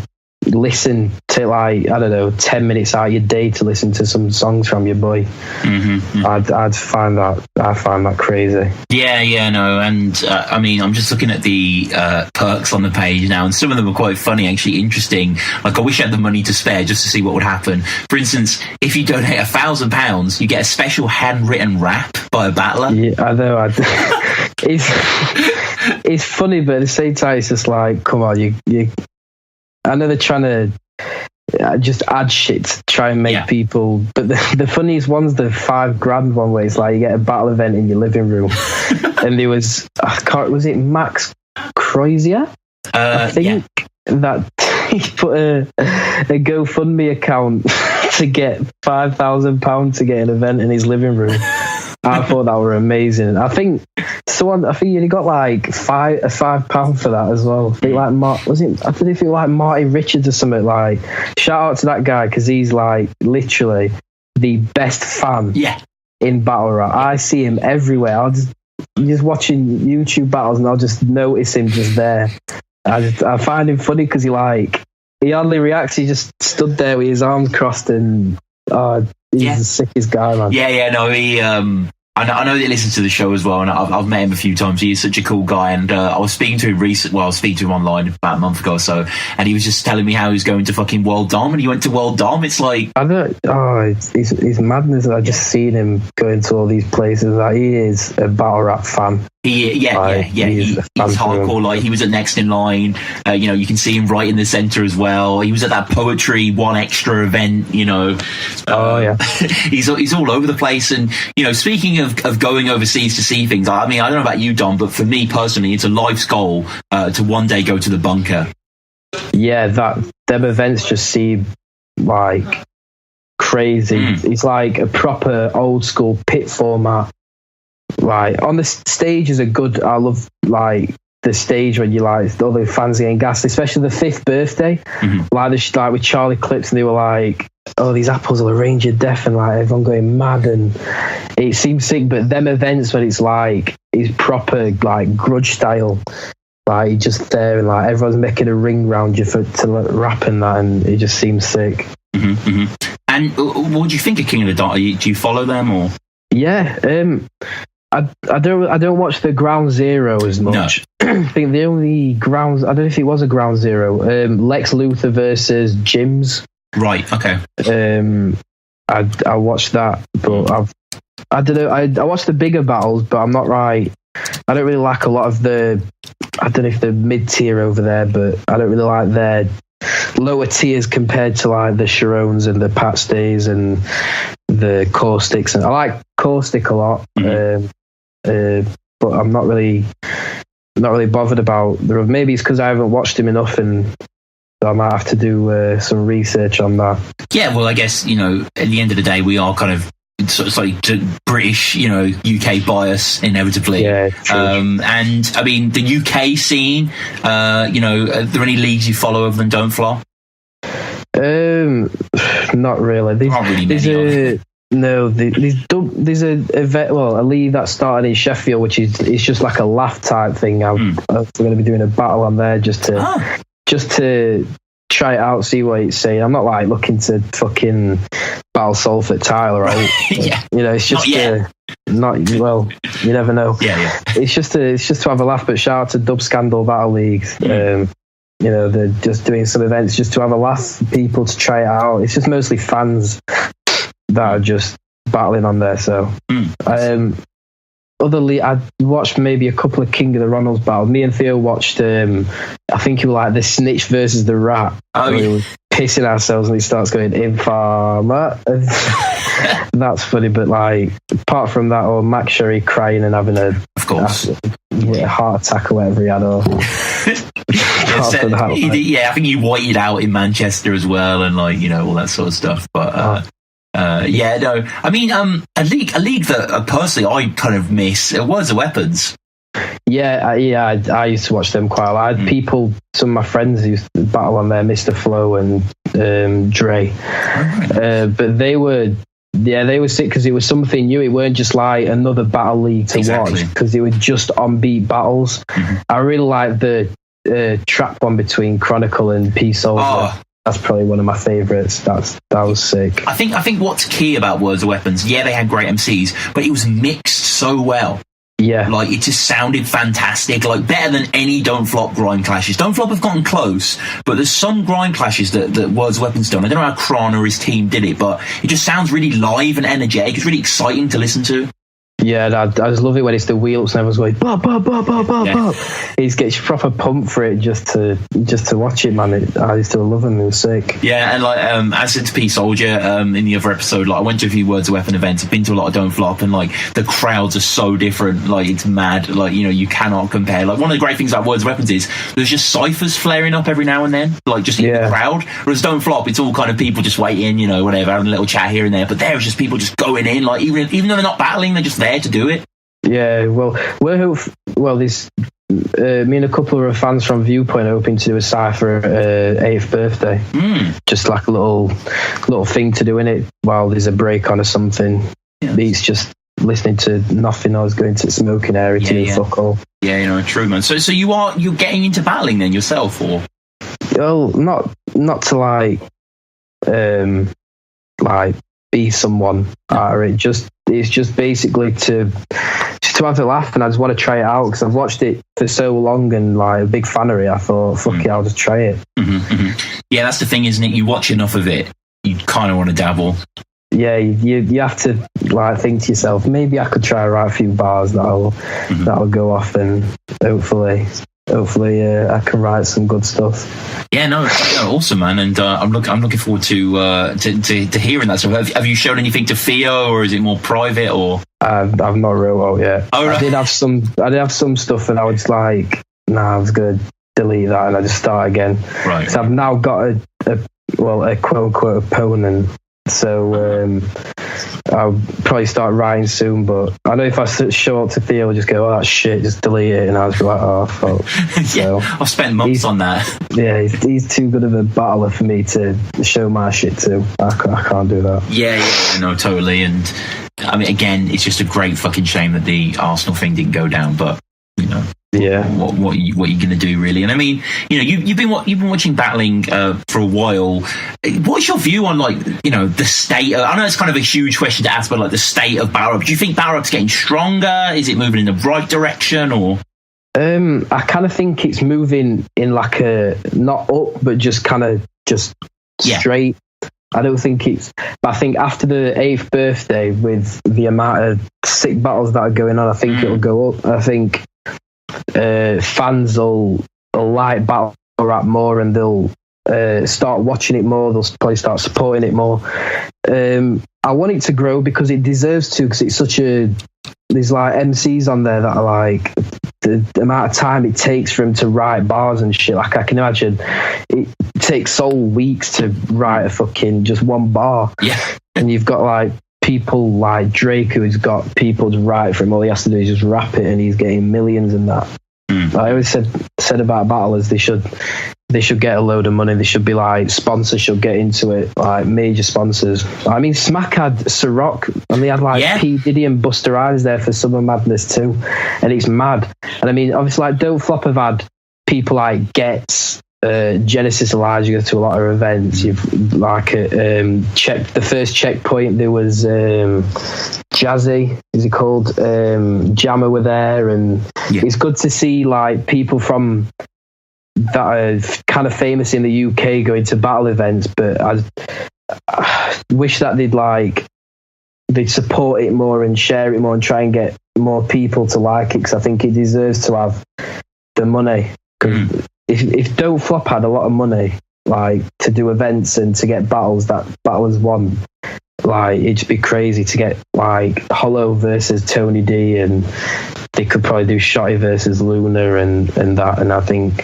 listen to like, I don't know, 10 minutes out of your day to listen to some songs from your boy. I find that crazy. No, and I mean, I'm just looking at the perks on the page now, and some of them are quite funny, actually interesting. Like, I wish I had the money to spare just to see what would happen. For instance, if you donate £1,000, you get a special handwritten rap by a battler. Yeah, I know. It's funny, but at the same time, it's just like, come on, you I know they're trying to just add shit to try and make people, but the funniest one's the $5,000 one where it's like you get a battle event in your living room, and there was it Max Crozier? I think that he put a GoFundMe account to get £5,000 to get an event in his living room. I thought that were amazing. I think he got like £5 for that as well. I think like I don't know if it was like Marty Richards or something. Like, shout out to that guy because he's like literally the best fan in battle rap. I see him everywhere. I'll just watching YouTube battles and I'll just notice him just there. I find him funny because he hardly reacts. He just stood there with his arms crossed and he's the sickest guy, man. I know that he listens to the show as well, and I've met him a few times. He is such a cool guy, and I was speaking to him I was speaking to him online about a month ago or so, and he was just telling me how he was going to fucking World Dom, and he went to World Dom. It's like... It's madness. I just seen him going to all these places. Like, he is a battle rap fan. He's hardcore. Like, he was at Next in Line. You can see him right in the center as well. He was at that Poetry One Extra event. He's all over the place. And speaking of going overseas to see things, I mean, I don't know about you, Dom, but for me personally, it's a life's goal to one day go to the bunker. Yeah, them events just seem like crazy. It's like a proper old school pit format. Like, on the stages are good. I love like the stage when you like all the fans getting gassed, especially the 5th birthday. Like with Charlie Clips, and they were like, "Oh, these apples will arrange your death," and like everyone going mad, and it seems sick. But them events when it's proper like grudge style, like just there and like everyone's making a ring round you to rap and that, and it just seems sick. And what do you think of King of the Dot? Do you follow them or? Yeah, I don't watch the Ground Zero as much. No. I think the only grounds, I don't know if it was a Ground Zero, Lex Luthor versus Jims. Right. Okay. I watched that, but I don't know. I watched the bigger battles, but I'm not right. I don't really like a lot of I don't know if they're mid tier over there, but I don't really like their lower tiers compared to like the Sharones and the Pat Stays and the Caustics. And I like Caustic a lot, but I'm not really bothered about maybe it's because I haven't watched him enough, and so I might have to do some research on that. Yeah, well, I guess at the end of the day, we are kind of slightly British, UK bias inevitably. Yeah, true. And I mean, the UK scene, are there any leagues you follow other than Don't Flop? Not really. Not really many. No, there's a league that started in Sheffield, which it's just like a laugh type thing. We're going to be doing a battle on there just to try it out, see what it's saying. I'm not like looking to fucking battle Salford Tyler, right? Yeah. It's just you never know. Yeah. It's just to have a laugh. But shout out to Dub Scandal Battle Leagues. They're just doing some events just to have a laugh, people to try it out. It's just mostly fans that are just battling on there. So, I watched maybe a couple of King of the Ronalds battles. Me and Theo watched, I think it was like the Snitch versus the Rat. Oh, yeah. We were pissing ourselves and he starts going, "Informer." That's funny, but like, apart from that, or Max Sherry crying and having a heart attack or whatever he had, or I think he whited out in Manchester as well, and all that sort of stuff. But Yeah, no. I mean, a league that personally I kind of miss was the Weapons. Yeah, I used to watch them quite a lot. I had people, some of my friends who used to battle on there, Mr. Flo and Dre. But they were sick because it was something new. It weren't just like another battle league to watch, because they were just on beat battles. I really like the trap one between Chronicle and Peace Soldier. That's probably one of my favourites. That was sick. I think what's key about Words of Weapons, they had great MCs, but it was mixed so well. Yeah. Like, it just sounded fantastic, like better than any Don't Flop grind clashes. Don't Flop have gotten close, but there's some grind clashes that Words of Weapons done. I don't know how Kron or his team did it, but it just sounds really live and energetic. It's really exciting to listen to. Yeah, I just love it when it's the wheel-ups and everyone's going, bop, bop, bop, bop, bop, bop. He gets proper pumped for it just to watch it, man. I used to love him. It was sick. Yeah, and like, as it's Peace Soldier, in the other episode, like, I went to a few Words of Weapon events. I've been to a lot of Don't Flop, and like, the crowds are so different. Like, it's mad. Like, you cannot compare. Like, one of the great things about Words of Weapons is there's just ciphers flaring up every now and then, like, just in the crowd. Whereas Don't Flop, it's all kind of people just waiting, whatever, having a little chat here and there. But there's just people just going in, like, even though they're not battling, they're just there to do it. Yeah, this me and a couple of fans from Viewpoint are hoping to do a cypher 8th birthday. Just like a little thing to do in it while there's a break on or something. It's just listening to nothing. I was going to the smoking area to fuck all. Yeah, true, man. So you're getting into battling then yourself, or? Well, not to like be someone. It's just basically to have a laugh, and I just want to try it out because I've watched it for so long and like a big fan of it. I thought, fuck it, I'll just try it. Yeah, that's the thing, isn't it? You watch enough of it, you kind of want to dabble. Yeah, you have to like think to yourself, maybe I could try to write a few bars that'll go off, and hopefully I can write some good stuff. Yeah, no, awesome, man, and I'm looking forward to hearing that stuff. Have you shown anything to Theo, or is it more private? Or I've not wrote out yet. Oh, right. I did have some stuff, and I was like, I was gonna delete that, and I just start again. Right. So I've now got a quote unquote opponent. So I'll probably start writing soon, but I know if I show up to Theo, I'll just go, oh, that shit, just delete it, and I'll just be like, oh, fuck. So I've spent months on that. Yeah, he's too good of a battler for me to show my shit to. I can't do that. Yeah, no, totally. And I mean, again, it's just a great fucking shame that the Arsenal thing didn't go down, but yeah, what are you gonna do, really? And I mean, you've been watching battling for a while. What's your view on the state of, I know it's kind of a huge question to ask, but like the state of battle rap? Do you think battle rap's getting stronger? Is it moving in the right direction, or? I kind of think it's moving in like a not up, but just kind of straight. I don't think but I think after the 8th birthday, with the amount of sick battles that are going on, I think it'll go up. I think fans will like battle rap more, and they'll start watching it more. They'll probably start supporting it more. I want it to grow because it deserves to, because it's there's like MCs on there that are like, the amount of time it takes for him to write bars and shit. Like, I can imagine it takes so weeks to write a fucking just one bar. Yeah. And you've got like people like Drake, who's got people to write for him. All he has to do is just rap it, and he's getting millions in that. I always said about battlers, they should get a load of money. They should be like, sponsors should get into it, like major sponsors. I mean, Smack had Ciroc, and they had like P. Diddy and Busta Rhymes there for Summer Madness too, and it's mad. And I mean, obviously, like Don't Flop have had people like Getz, Genesis Elijah go to a lot of events. You've like the first checkpoint, there was Jazzy, is he called? Jammer were there, and it's good to see like people from that are kind of famous in the UK going to battle events. But I wish that they'd support it more and share it more and try and get more people to like it, because I think it deserves to have the money. If Don't Flop had a lot of money, like to do events and to get battles that battlers won, like it'd just be crazy to get like Hollow versus Tony D, and they could probably do Shotty versus Luna and that. And I think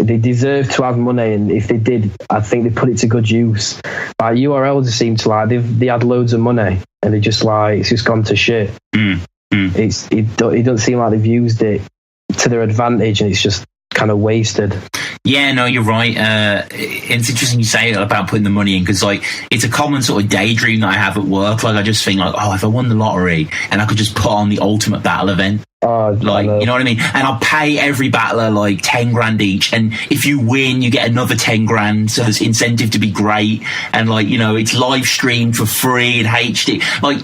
they deserve to have money, and if they did, I think they put it to good use. Like URL just seem to like they had loads of money, and they just like it's just gone to shit. It doesn't seem like they've used it to their advantage, and it's just kind of wasted. Yeah, no, you're right. It's interesting you say about putting the money in, because like it's a common sort of daydream that I have at work. Like I just think like, oh, if I won the lottery and I could just put on the ultimate battle event. Like, you know what I mean? And I'll pay every battler like 10 grand each. And if you win, you get another 10 grand. So there's incentive to be great. And like, you know, it's live streamed for free in HD. Like,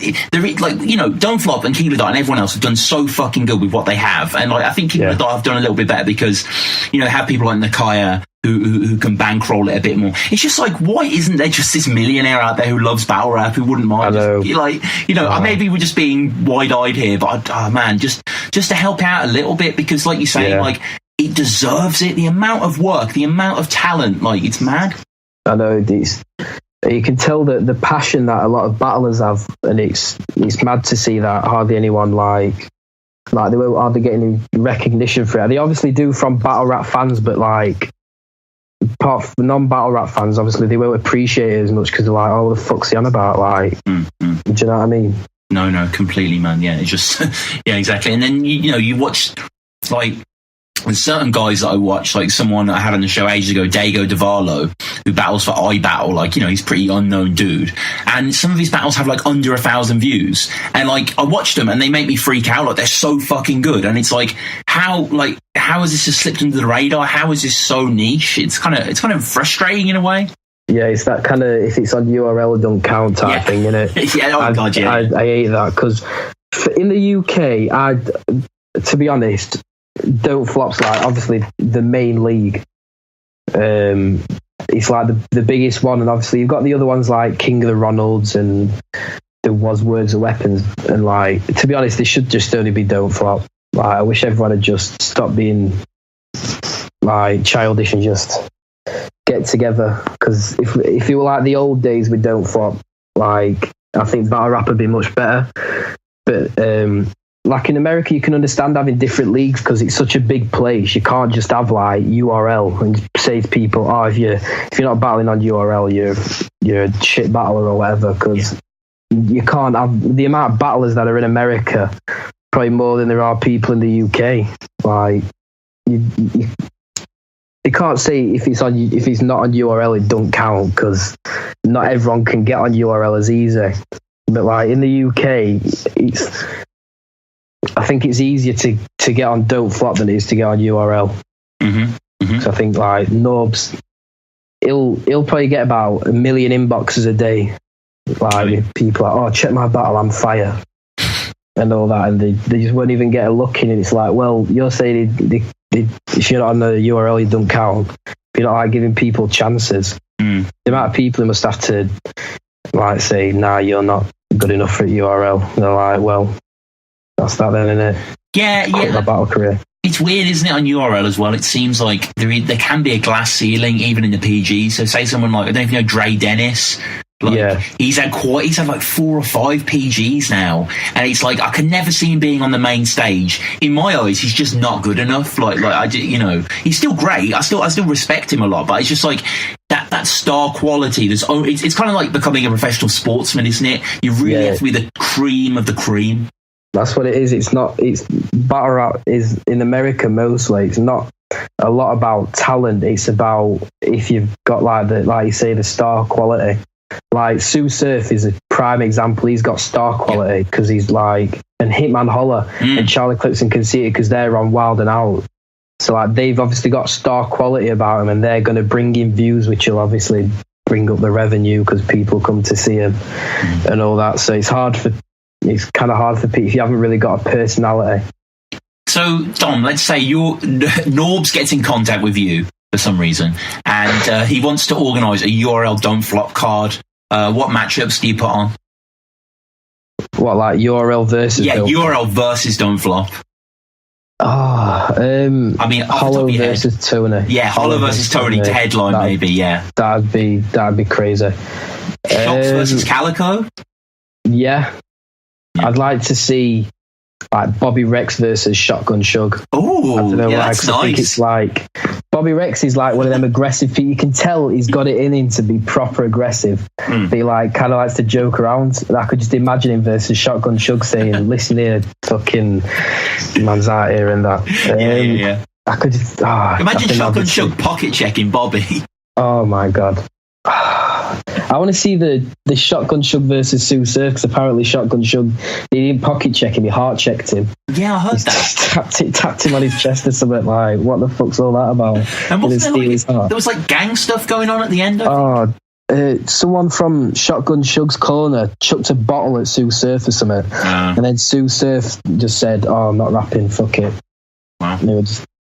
Don't Flop and King of the Dot and everyone else have done so fucking good with what they have. And like, I think King of the Dot have done a little bit better because, you know, they have people like Nakaya who can bankroll it a bit more. It's just like, why isn't there just this millionaire out there who loves battle rap, who wouldn't mind? Maybe we're just being wide-eyed here, but just to help out a little bit, because like you say, like it deserves it. The amount of work, the amount of talent, like it's mad. I know you can tell that the passion that a lot of battlers have, and it's mad to see that hardly anyone like they won't hardly get any recognition for it. They obviously do from battle rap fans, but like apart from non-battle rap fans, obviously they won't appreciate it as much because they're like, oh, what the fuck's he on about? Like, do you know what I mean? No, completely, man. Yeah, it's just, yeah, exactly. And then, you watch, like, there's certain guys that I watch, like someone I had on the show ages ago, Dago Davalo, who battles for iBattle. Like, he's a pretty unknown dude. And some of his battles have like under 1,000 views. And like, I watched them and they make me freak out. Like, they're so fucking good. And it's like, how has this just slipped under the radar? How is this so niche? It's kind of frustrating in a way. Yeah, it's that kind of, if it's on URL, it don't count type thing, innit? Yeah, God, yeah. I hate that, because in the UK, to be honest, Don't Flop's like obviously the main league. It's like the biggest one, and obviously you've got the other ones like King of the Ronalds and there was Words of Weapons, and like, to be honest, they should just only be Don't Flop. Like, I wish everyone had just stopped being like childish and just get together, because if it were like the old days with Don't Flop, like I think battle rap would be much better. But like in America, you can understand having different leagues because it's such a big place. You can't just have like URL and say to people, oh, if you're not battling on URL, you're a shit battler or whatever, because you can't have the amount of battlers that are in America, probably more than there are people in the UK. Like, you can't say if it's not on URL, it don't count, because not everyone can get on URL as easy. But like in the UK, I think it's easier to get on Don't Flop than it is to get on URL. So I think like Norbs, he'll probably get about 1 million inboxes a day. Like people like, oh, check my battle, I'm fire, and all that, and they just won't even get a look in. And it's like, well, you're saying if you're not on the URL, you don't count. If you're not like giving people chances, the amount of people who must have to like say, nah, you're not good enough for URL. They're like, well, that's that then, isn't it? Yeah. My battle career. It's weird, isn't it, on URL as well? It seems like there can be a glass ceiling even in the PG. So say someone like, I don't know if you know Dre Dennis. Like, he's had like 4 or 5 PGs now, and it's like I can never see him being on the main stage. In my eyes, he's just not good enough. He's still great. I still respect him a lot, but it's just like that star quality. It's kind of like becoming a professional sportsman, isn't it? You really have to be the cream of the cream. That's what it is. It's battle rap is in America mostly. It's not a lot about talent. It's about if you've got like you say, the star quality. Like Sue Surf is a prime example. He's got star quality because he's like, and Hitman Holler and Charlie Clips and Conceited, because they're on Wild and Out. So like they've obviously got star quality about them, and they're going to bring in views, which will obviously bring up the revenue because people come to see them and all that. So it's kind of hard for people if you haven't really got a personality. So Dom, let's say Norbs gets in contact with you for some reason, and he wants to organise a URL Don't Flop card. What matchups do you put on? What, like URL versus? Yeah, URL versus Don't Flop. I mean, Hollow versus Tony. Yeah, Hollow versus Tony to headline, maybe. Yeah, that'd be crazy. Shots versus Calico. Yeah, I'd like to see like Bobby Rex versus Shotgun Shug. Oh, yeah, that's nice. I think it's like Bobby Rex is like one of them aggressive people. You can tell he's got it in him to be proper aggressive. But he like kind of likes to joke around. I could just imagine him versus Shotgun Shug saying, "Listen here, fucking man's out here," and that. Yeah. I could just imagine Shotgun Shug pocket checking Bobby. Oh my god. I want to see the Shotgun Shug versus Sue Surf, because apparently Shotgun Shug, he didn't pocket check him, he heart checked him. Yeah, I heard that. Tapped him on his chest or something. Like, what the fuck's all that about? And there was like gang stuff going on at the end. Someone from Shotgun Shug's corner chucked a bottle at Sue Surf or something, and then Sue Surf just said, "Oh, I'm not rapping, fuck it." Wow.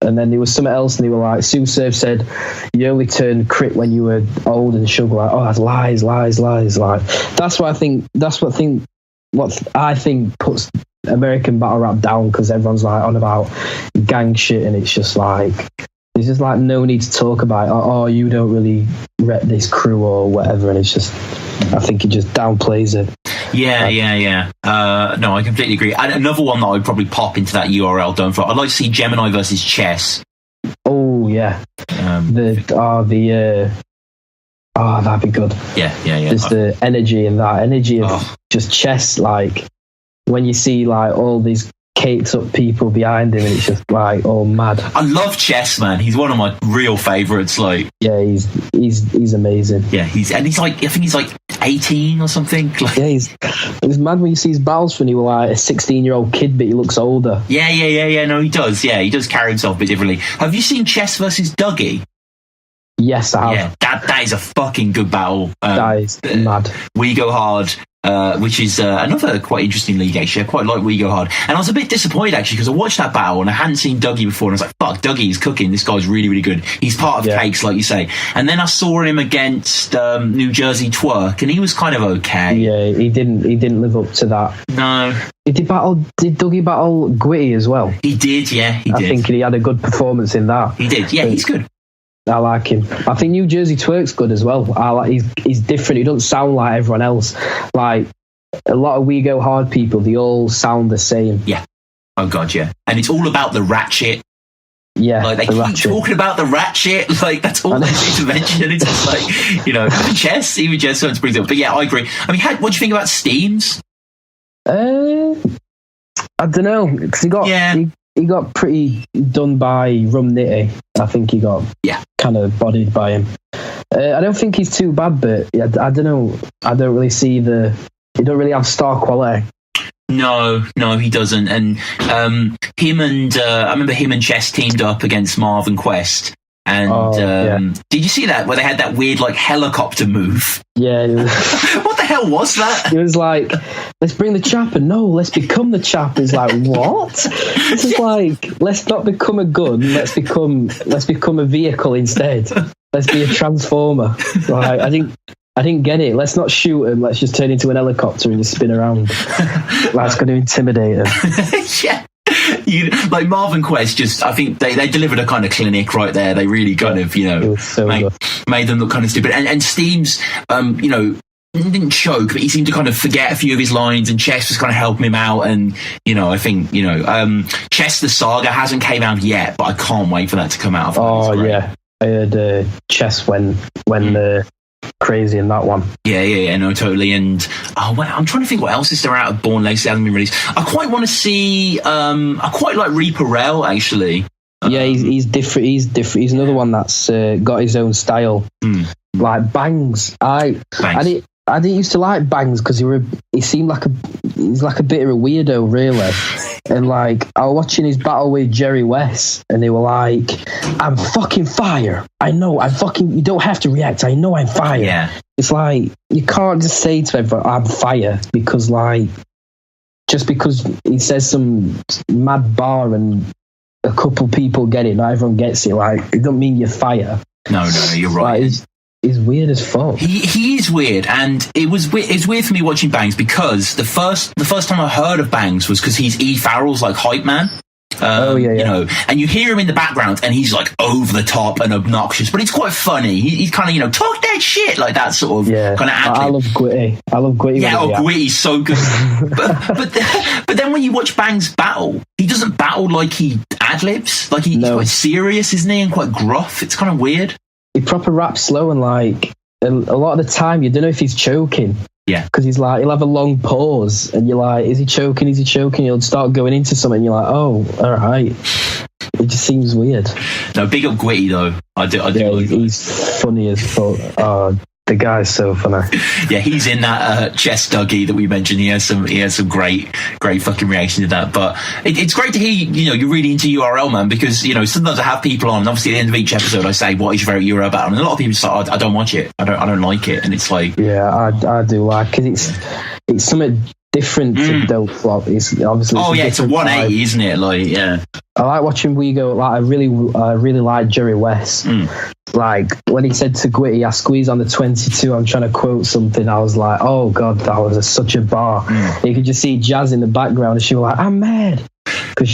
And then there was something else, and they were like, Sue Surf said, "You only turned crit when you were old," and Shug like, "Oh, that's lies." Like, that's what I think puts American battle rap down, because everyone's like on about gang shit, and it's just like, there's just like no need to talk about it. Oh, you don't really rep this crew or whatever, and it's just, I think it just downplays it. Yeah. No, I completely agree. And another one that I'd probably pop into that URL done for, I'd like to see Gemini versus Chess. Oh yeah, that'd be good. Yeah. Just the energy of just Chess, like when you see like all these caked up people behind him, and it's just like all mad. I love Chess, man. He's one of my real favourites. Like, yeah, he's amazing. Yeah, he's like, I think he's like 18 or something. Like, yeah, it's mad when you see his battles when he was like a 16-year-old kid, but he looks older. Yeah. No, he does. Yeah, he does carry himself a bit differently. Have you seen Chess versus Dougie? Yes, I have. Yeah, that is a fucking good battle. That is mad. We Go Hard. Which is another quite interesting league, actually. I quite like We Go Hard. And I was a bit disappointed, actually, because I watched that battle and I hadn't seen Dougie before, and I was like, fuck, Dougie's cooking. This guy's really, really good. He's part of Cakes, like you say. And then I saw him against New Jersey Twerk, and he was kind of okay. Yeah, he didn't live up to that. No. Did Dougie battle Gwitty as well? He did, yeah, he did. I think he had a good performance in that. He did, yeah, he's good. I like him. I think New Jersey Twerk's good as well. He's different. He doesn't sound like everyone else. Like a lot of We Go Hard people, they all sound the same. Yeah. Oh god, yeah. And it's all about the ratchet. Yeah. Like they keep talking about the ratchet. Like that's all they need to mention. It's just like, you know, Chess, even Chess brings it up. But yeah, I agree. I mean, what do you think about Steams? I don't know, because he got pretty done by Rum Nitty. I think he got kind of bodied by him. I don't think he's too bad, but I don't know. I don't really see he don't really have star quality. No, he doesn't. And him and I remember him and Chess teamed up against Marv and Quest. And did you see that where they had that weird like helicopter move? Yeah. What the hell was that? It was like, let's bring the chopper. No, let's become the chopper. It's like, what? This is like, let's not become a gun. Let's become a vehicle instead. Let's be a transformer. Like, I didn't get it. Let's not shoot him. Let's just turn into an helicopter and just spin around. That's going to intimidate him. Yeah. Like Marvin Quest, I think they delivered a kind of clinic right there. They really kind of, made them look kind of stupid. And Steams, didn't choke, but he seemed to kind of forget a few of his lines, and Chess was kind of helping him out. And, I think, Chess the Saga hasn't came out yet, but I can't wait for that to come out. Yeah. I heard Chess when crazy in that one. Yeah, no, totally. And I'm trying to think what else is there out of Born Legacy that hasn't been released. I quite want to see. I quite like Reaper Rel, actually. Yeah, he's different. He's different. He's another one that's got his own style. Like Bangs. I didn't used to like Bangs because he seemed like he's like a bit of a weirdo, really. And like I was watching his battle with Jerry West, and they were like, "I'm fucking fire. I know. You don't have to react. I know I'm fire." Yeah. It's like you can't just say to everyone, "I'm fire," because like just because he says some mad bar and a couple people get it, not everyone gets it. Like it don't mean you're fire. No, you're right. Like, he's weird as fuck. He is weird, and it's weird for me watching Bangs because the first time I heard of Bangs was because he's E. Farrell's like hype man. And you hear him in the background, and he's like over the top and obnoxious, but it's quite funny. He's kind of talk that shit like that sort of kind of. I love Gwitty. Yeah, Gwitty's so good. but then when you watch Bangs battle, he doesn't battle like he ad-libs. Like, he's quite serious, isn't he? And quite gruff. It's kind of weird. He proper raps slow, and like a lot of the time you don't know if he's choking. Yeah. Because he'll have a long pause, and you're like, is he choking? Is he choking? He'll start going into something, and you're like, oh, all right. It just seems weird. No, big up Gwitty, though. I do. He's funny as fuck. Oh, the guy's so funny. Yeah, he's in that chest Dougie that we mentioned. He has some great fucking reaction to that. But it's great to hear, you're really into URL, man, because, sometimes I have people on, and obviously at the end of each episode I say, what is your favourite URL battle? And a lot of people say, I don't watch it. I don't like it. And it's like... Yeah, I do like it. It's something different to Don't Flop. It's obviously... Oh, yeah, it's a 180, isn't it? Like, yeah. I like watching WeGo. Like, I really like Jerry West. Like, when he said to Gwitty, I squeeze on the 22, I'm trying to quote something, I was like, oh God, that was such a bar. You could just see Jazz in the background, and she was like, I'm mad. Because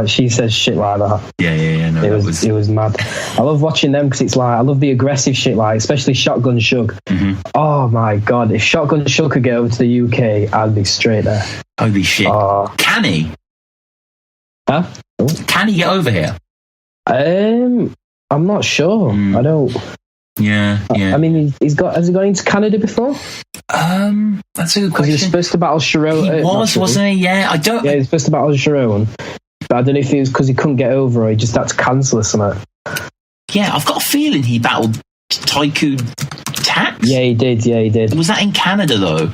she says shit like that. Yeah. No, it was mad. I love watching them because it's like, I love the aggressive shit, like, especially Shotgun Shug. Oh my God, if Shotgun Shug could get over to the UK, I'd be straight there. Holy shit. Can he? Huh? Can he get over here? I'm not sure. I don't. Yeah. I mean, has he gone into Canada before? That's a good question. Because he was supposed to battle Sharon. He wasn't he? Yeah, I don't. Yeah, he was supposed to battle Sharon, but I don't know if it was because he couldn't get over, or he just had to cancel or something. Yeah, I've got a feeling he battled Taiku Tax. Yeah, he did. Was that in Canada though?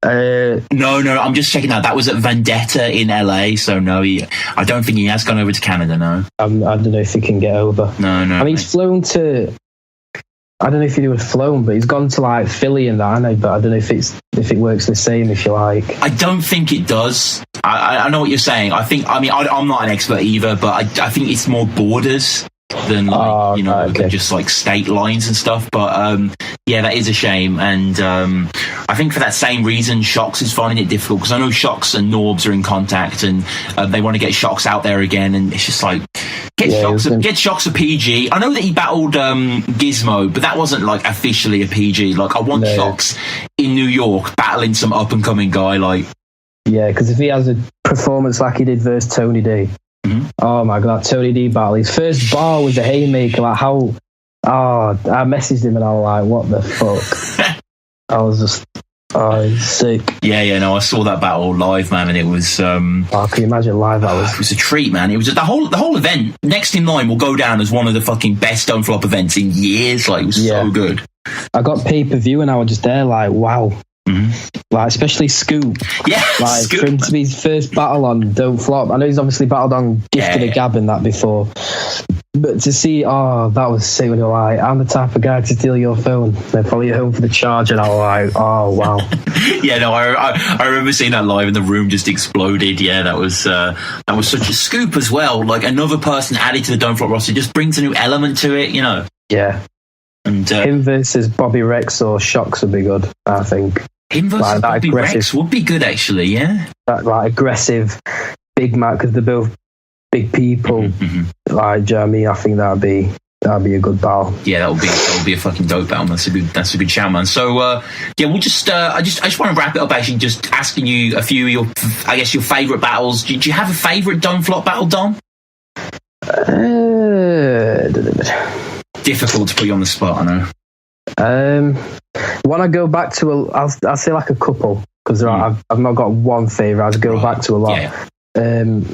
No, I'm just checking out. That was at Vendetta in LA, so no, I don't think he has gone over to Canada, no. I don't know if he can get over. No. I mean, he's flown to... I don't know if he would have flown, but he's gone to like Philly and that, I know, but I don't know if it works the same, if you like. I don't think it does. I know what you're saying. I'm not an expert either, but I think it's more borders than than just like state lines and stuff. But yeah, that is a shame. And I think for that same reason, Shocks is finding it difficult, because I know Shocks and Norbs are in contact, and they want to get Shocks out there again, and it's just like, get Shocks a PG. I know that he battled Gizmo, but that wasn't like officially a PG. Like, I want Shocks in New York battling some up and coming guy. Like, yeah, because if he has a performance like he did versus Tony D. Oh my God, Tony D battle. His first bar was a haymaker. Like, how? I messaged him and I was like, what the fuck? I was just, he's sick. Yeah, no, I saw that battle live, man, and it was... can you imagine live that was? It was a treat, man. It was the whole event, next in line, will go down as one of the fucking best Don't Flop events in years. Like, it was so good. I got pay-per-view and I was just there like, wow. Like, especially Scoop. Yeah, like, Scoop. For him to be his first battle on Don't Flop. I know he's obviously battled on Gifted a Gab and that before. But to see, that was sick when you're like, I'm the type of guy to steal your phone, then follow you home for the charge, and I was like, oh, wow. Yeah, no, I remember seeing that live and the room just exploded. Yeah, that was such a scoop as well. Like, another person added to the Don't Flop roster just brings a new element to it, Yeah. And him versus Bobby Rex or Shocks would be good, I think. Him versus Bobby Rex would be good, actually, yeah. That, like, aggressive Big Mac, because they're both big people. Like, do you know what I mean? I think that'd be a good battle. Yeah, that would be a fucking dope battle. That's a good shout, man. So we'll just I just want to wrap it up, actually, just asking you a few of your favourite battles. Do you have a favourite Don't Flop battle, Dom? Difficult to put you on the spot, I know. When I go back to I'll say like a couple, because I've not got one favourite. I'd go back to a lot. Yeah.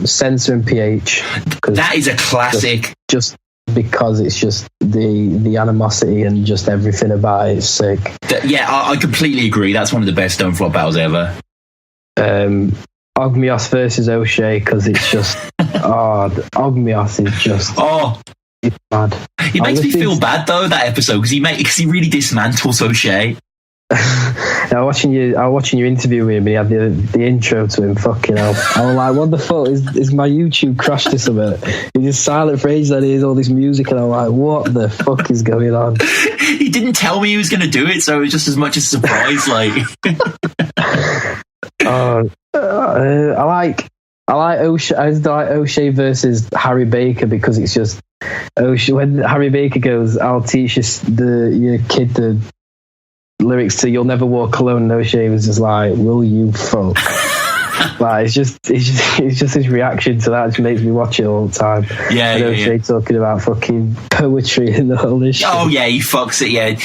Sensor and PH. That is a classic. Just because it's just the animosity and just everything about it is sick. I completely agree. That's one of the best Don't Flop battles ever. Ogmios versus O'Shea, because it's just Ogmios is just it's bad. It makes me feel bad though, that episode, because he really dismantles O'Shea. I was watching your interview with him, and he had the intro to him. Fucking hell! I was like, what the fuck is my YouTube crashed or something? He's just silent for ages, and he hears all this music, and I'm like, what the fuck is going on? He didn't tell me he was going to do it, so it was just as much a surprise. Like, I like O'Shea versus Harry Baker, because it's just O'Shea, when Harry Baker goes, I'll teach your kid the lyrics to You'll Never Walk Alone, and O'Shea was just like, will you fuck? Like it's just his reaction to that just makes me watch it all the time. Yeah, O'Shea talking about fucking poetry and all this shit. Oh yeah, he fucks it. Yeah,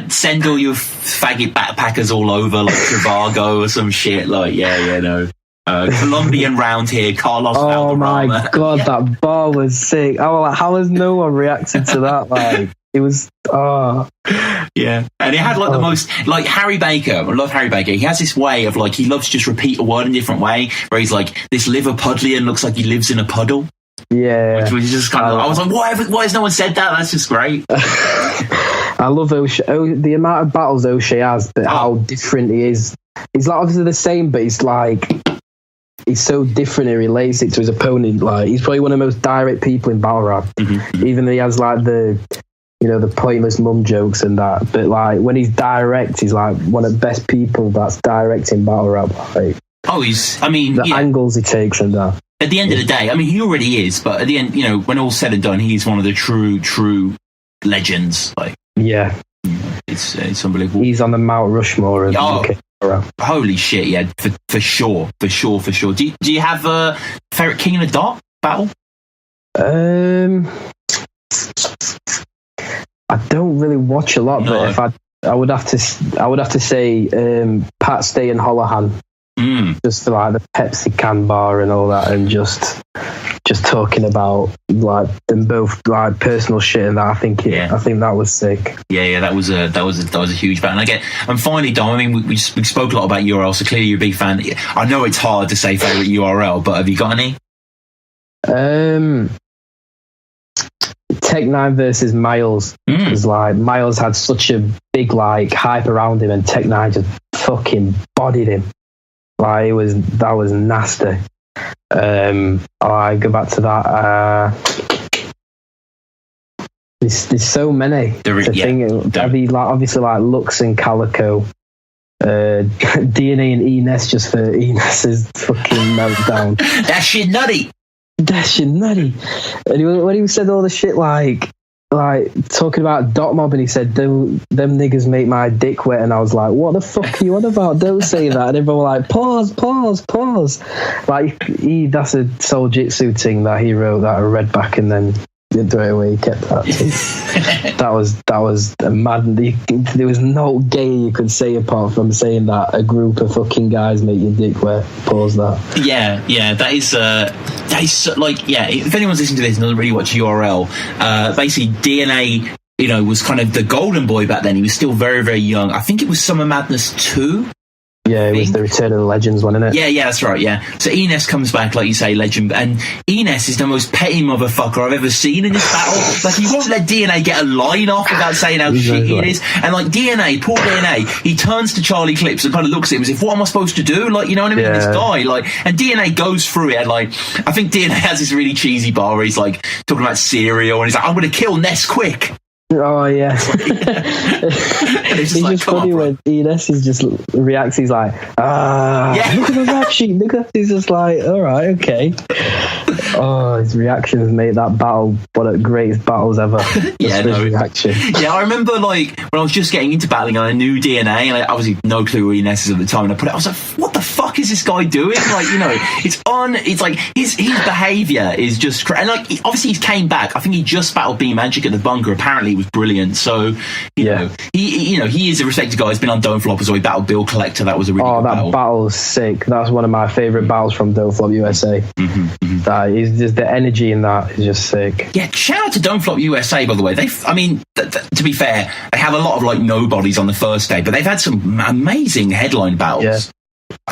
send all your faggot backpackers all over like Trivago or some shit. Like no. Colombian round here, Carlos Valderrama. Oh my god, that bar was sick. I was like, how has no one reacted to that? Like, it was, yeah. And it had like the most, like Harry Baker, I love Harry Baker, he has this way of like, he loves to just repeat a word in a different way, where he's like, this Liverpudlian looks like he lives in a puddle. Yeah. Which was just kind of, I was like, why has no one said that? That's just great. I love O'Shea, the amount of battles O'Shea has, but how different he is. He's like obviously the same, but he's like, he's so different. He relates it to his opponent. Like he's probably one of the most direct people in battle rap. Even though he has like the pointless mum jokes and that. But like when he's direct, he's like one of the best people that's direct in battle rap. Like, the angles he takes and that. At the end of the day, I mean, he already is. But at the end, when all's said and done, he's one of the true legends. Like, yeah, it's unbelievable. He's on the Mount Rushmore of UK. Holy shit, yeah, for sure. Do you have a favourite King of the Dot battle? I don't really watch a lot, but if I would have to say Pat Stay and Holohan, just for like the Pepsi can bar and all that, and just talking about like them both like personal shit and that. I think that was sick. Yeah, that was a huge battle. And finally, Dom, I mean, we spoke a lot about URL, so clearly you're a big fan. I know it's hard to say favourite URL, but have you got any? Tech 9 versus Miles, because like Miles had such a big like hype around him, and Tech 9 just fucking bodied him. Like that was nasty. I go back to that. There's so many. Obviously like Lux and Calico, DNA and Enes, just for Enes's fucking meltdown. That shit nutty. And when he said all the shit like talking about Dot Mob, and he said them niggas make my dick wet, and I was like, what the fuck are you on about? Don't say that. And everyone was like, pause. Like that's a Soul Jitsu thing that he wrote that I read back, and then didn't throw it away. He kept that. That was a mad. There was no gay you could say apart from saying that a group of fucking guys make your dick wet. Pause that. Yeah. That is like, yeah. If anyone's listening to this and doesn't really watch URL, basically DNA, was kind of the golden boy back then. He was still very, very young. I think it was Summer Madness 2. Yeah, it was the Return of the Legends one, isn't it? Yeah, that's right, yeah. So Enes comes back, like you say, legend, and Enes is the most petty motherfucker I've ever seen in this battle. Like, he won't let DNA get a line off without saying how shitty it is. And like poor DNA, he turns to Charlie Clips and kind of looks at him as if, what am I supposed to do? Like, you know what I mean? This guy, like, and DNA goes through it, and like, I think DNA has this really cheesy bar where he's like, talking about cereal, and he's like, I'm gonna kill Ness quick. Oh yeah. It's just funny when Enes is just reacts. He's like, look at the rap sheet. He's just like, all right, okay. Oh, his reactions made that battle one of the greatest battles ever. Reaction. Yeah, I remember like when I was just getting into battling and I knew DNA, and I obviously no clue who Enes is at the time, and I was like, what the fuck is this guy doing? Like, it's like his behaviour is just and like obviously he came back. I think he just battled B Magic at the bunker. Apparently he was brilliant. So you know, he is a respected guy. He's been on Don't Flop as well. He battled Bill Collector. That was a really good battle. That battle's sick. That's one of my favourite battles from Don't Flop USA. That is just the energy in that is just sick. Yeah, shout out to Don't Flop USA, by the way. To be fair, they have a lot of like nobodies on the first day, but they've had some amazing headline battles. Yeah.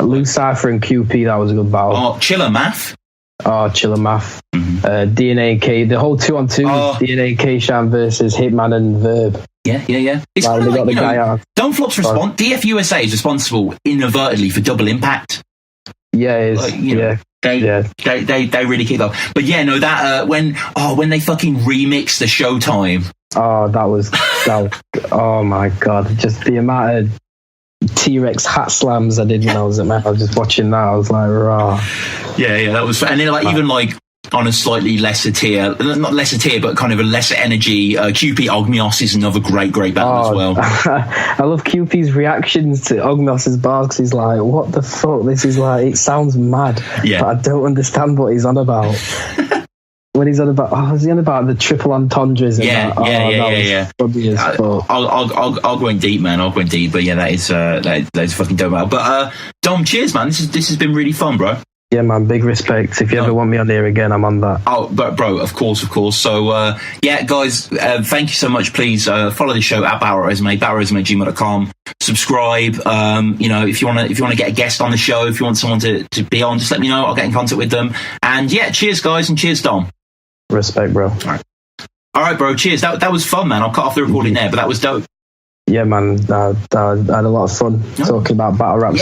Lou Cypher and QP, that was a good battle. Oh, Chiller Math. DNA and K, the whole 2-on-2, DNA and K-Shan versus Hitman and Verb. Yeah. It's like, they got the guy out. Don't Flop's response. DF USA is responsible inadvertently for Double Impact. Yeah, it is. They really keep up. But yeah, no, that when they fucking remixed the Showtime. Oh, that was oh my god, just the amount of T-Rex hat slams I did when I was at I was just watching that. I was like, raw. Yeah, that was, and then like even like on a slightly lesser tier, not lesser tier, but kind of a lesser energy, QP Ogmios is another great battle as well. I love QP's reactions to Ogmios's bars, because he's like, what the fuck? This is like, it sounds mad, but I don't understand what he's on about. When he's on about, is he on about the triple entendres? Yeah. I'll go in deep, man. I'll go in deep, but yeah, that is fucking dope out. But Dom, cheers, man. This has been really fun, bro. Yeah, man, big respect. If you ever want me on here again, I'm on that. Oh, but bro, of course. So, yeah, guys, thank you so much. Please follow the show at battlerapresume, battlerapresume@gmail.com. Subscribe. If you want to get a guest on the show, if you want someone to be on, just let me know. I'll get in contact with them. And yeah, cheers, guys, and cheers, Dom. Respect, bro. All right, bro. Cheers. That was fun, man. I'll cut off the recording there, but that was dope. Yeah, man, I had a lot of fun talking about battle rap.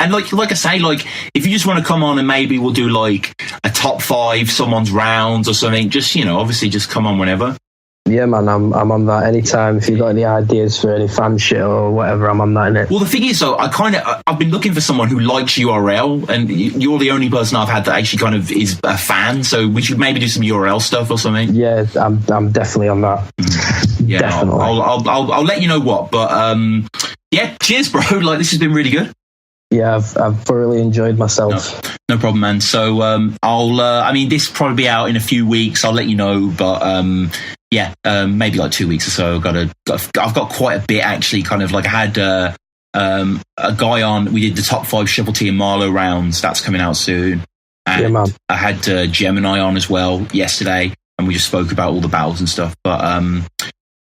And like I say, like if you just want to come on and maybe we'll do like a top 5 someone's rounds or something, just obviously just come on whenever. Yeah, man, I'm on that anytime. If you've got any ideas for any fan shit or whatever, I'm on that, innit? Well, the thing is, though, I've been looking for someone who likes URL, and you're the only person I've had that actually kind of is a fan, so we should maybe do some URL stuff or something. Yeah, I'm definitely on that. Yeah, definitely. I'll let you know what, but yeah, cheers, bro. Like, this has been really good. Yeah, I've thoroughly enjoyed myself. No problem, man. So this will probably be out in a few weeks. I'll let you know, but maybe like 2 weeks or so. I've got quite a bit actually. Kind of like I had a guy on. We did the top 5 Triple T and Marlow rounds. That's coming out soon. And yeah, man. I had Gemini on as well yesterday, and we just spoke about all the battles and stuff. But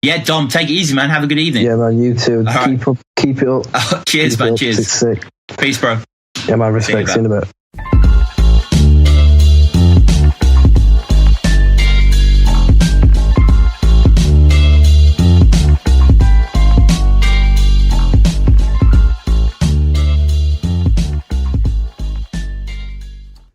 yeah, Dom, take it easy, man. Have a good evening. Yeah, man. You too. Keep it up. Cheers, man. Cheers. Sick. Peace, bro. Yeah, man. Respect. See you in a bit.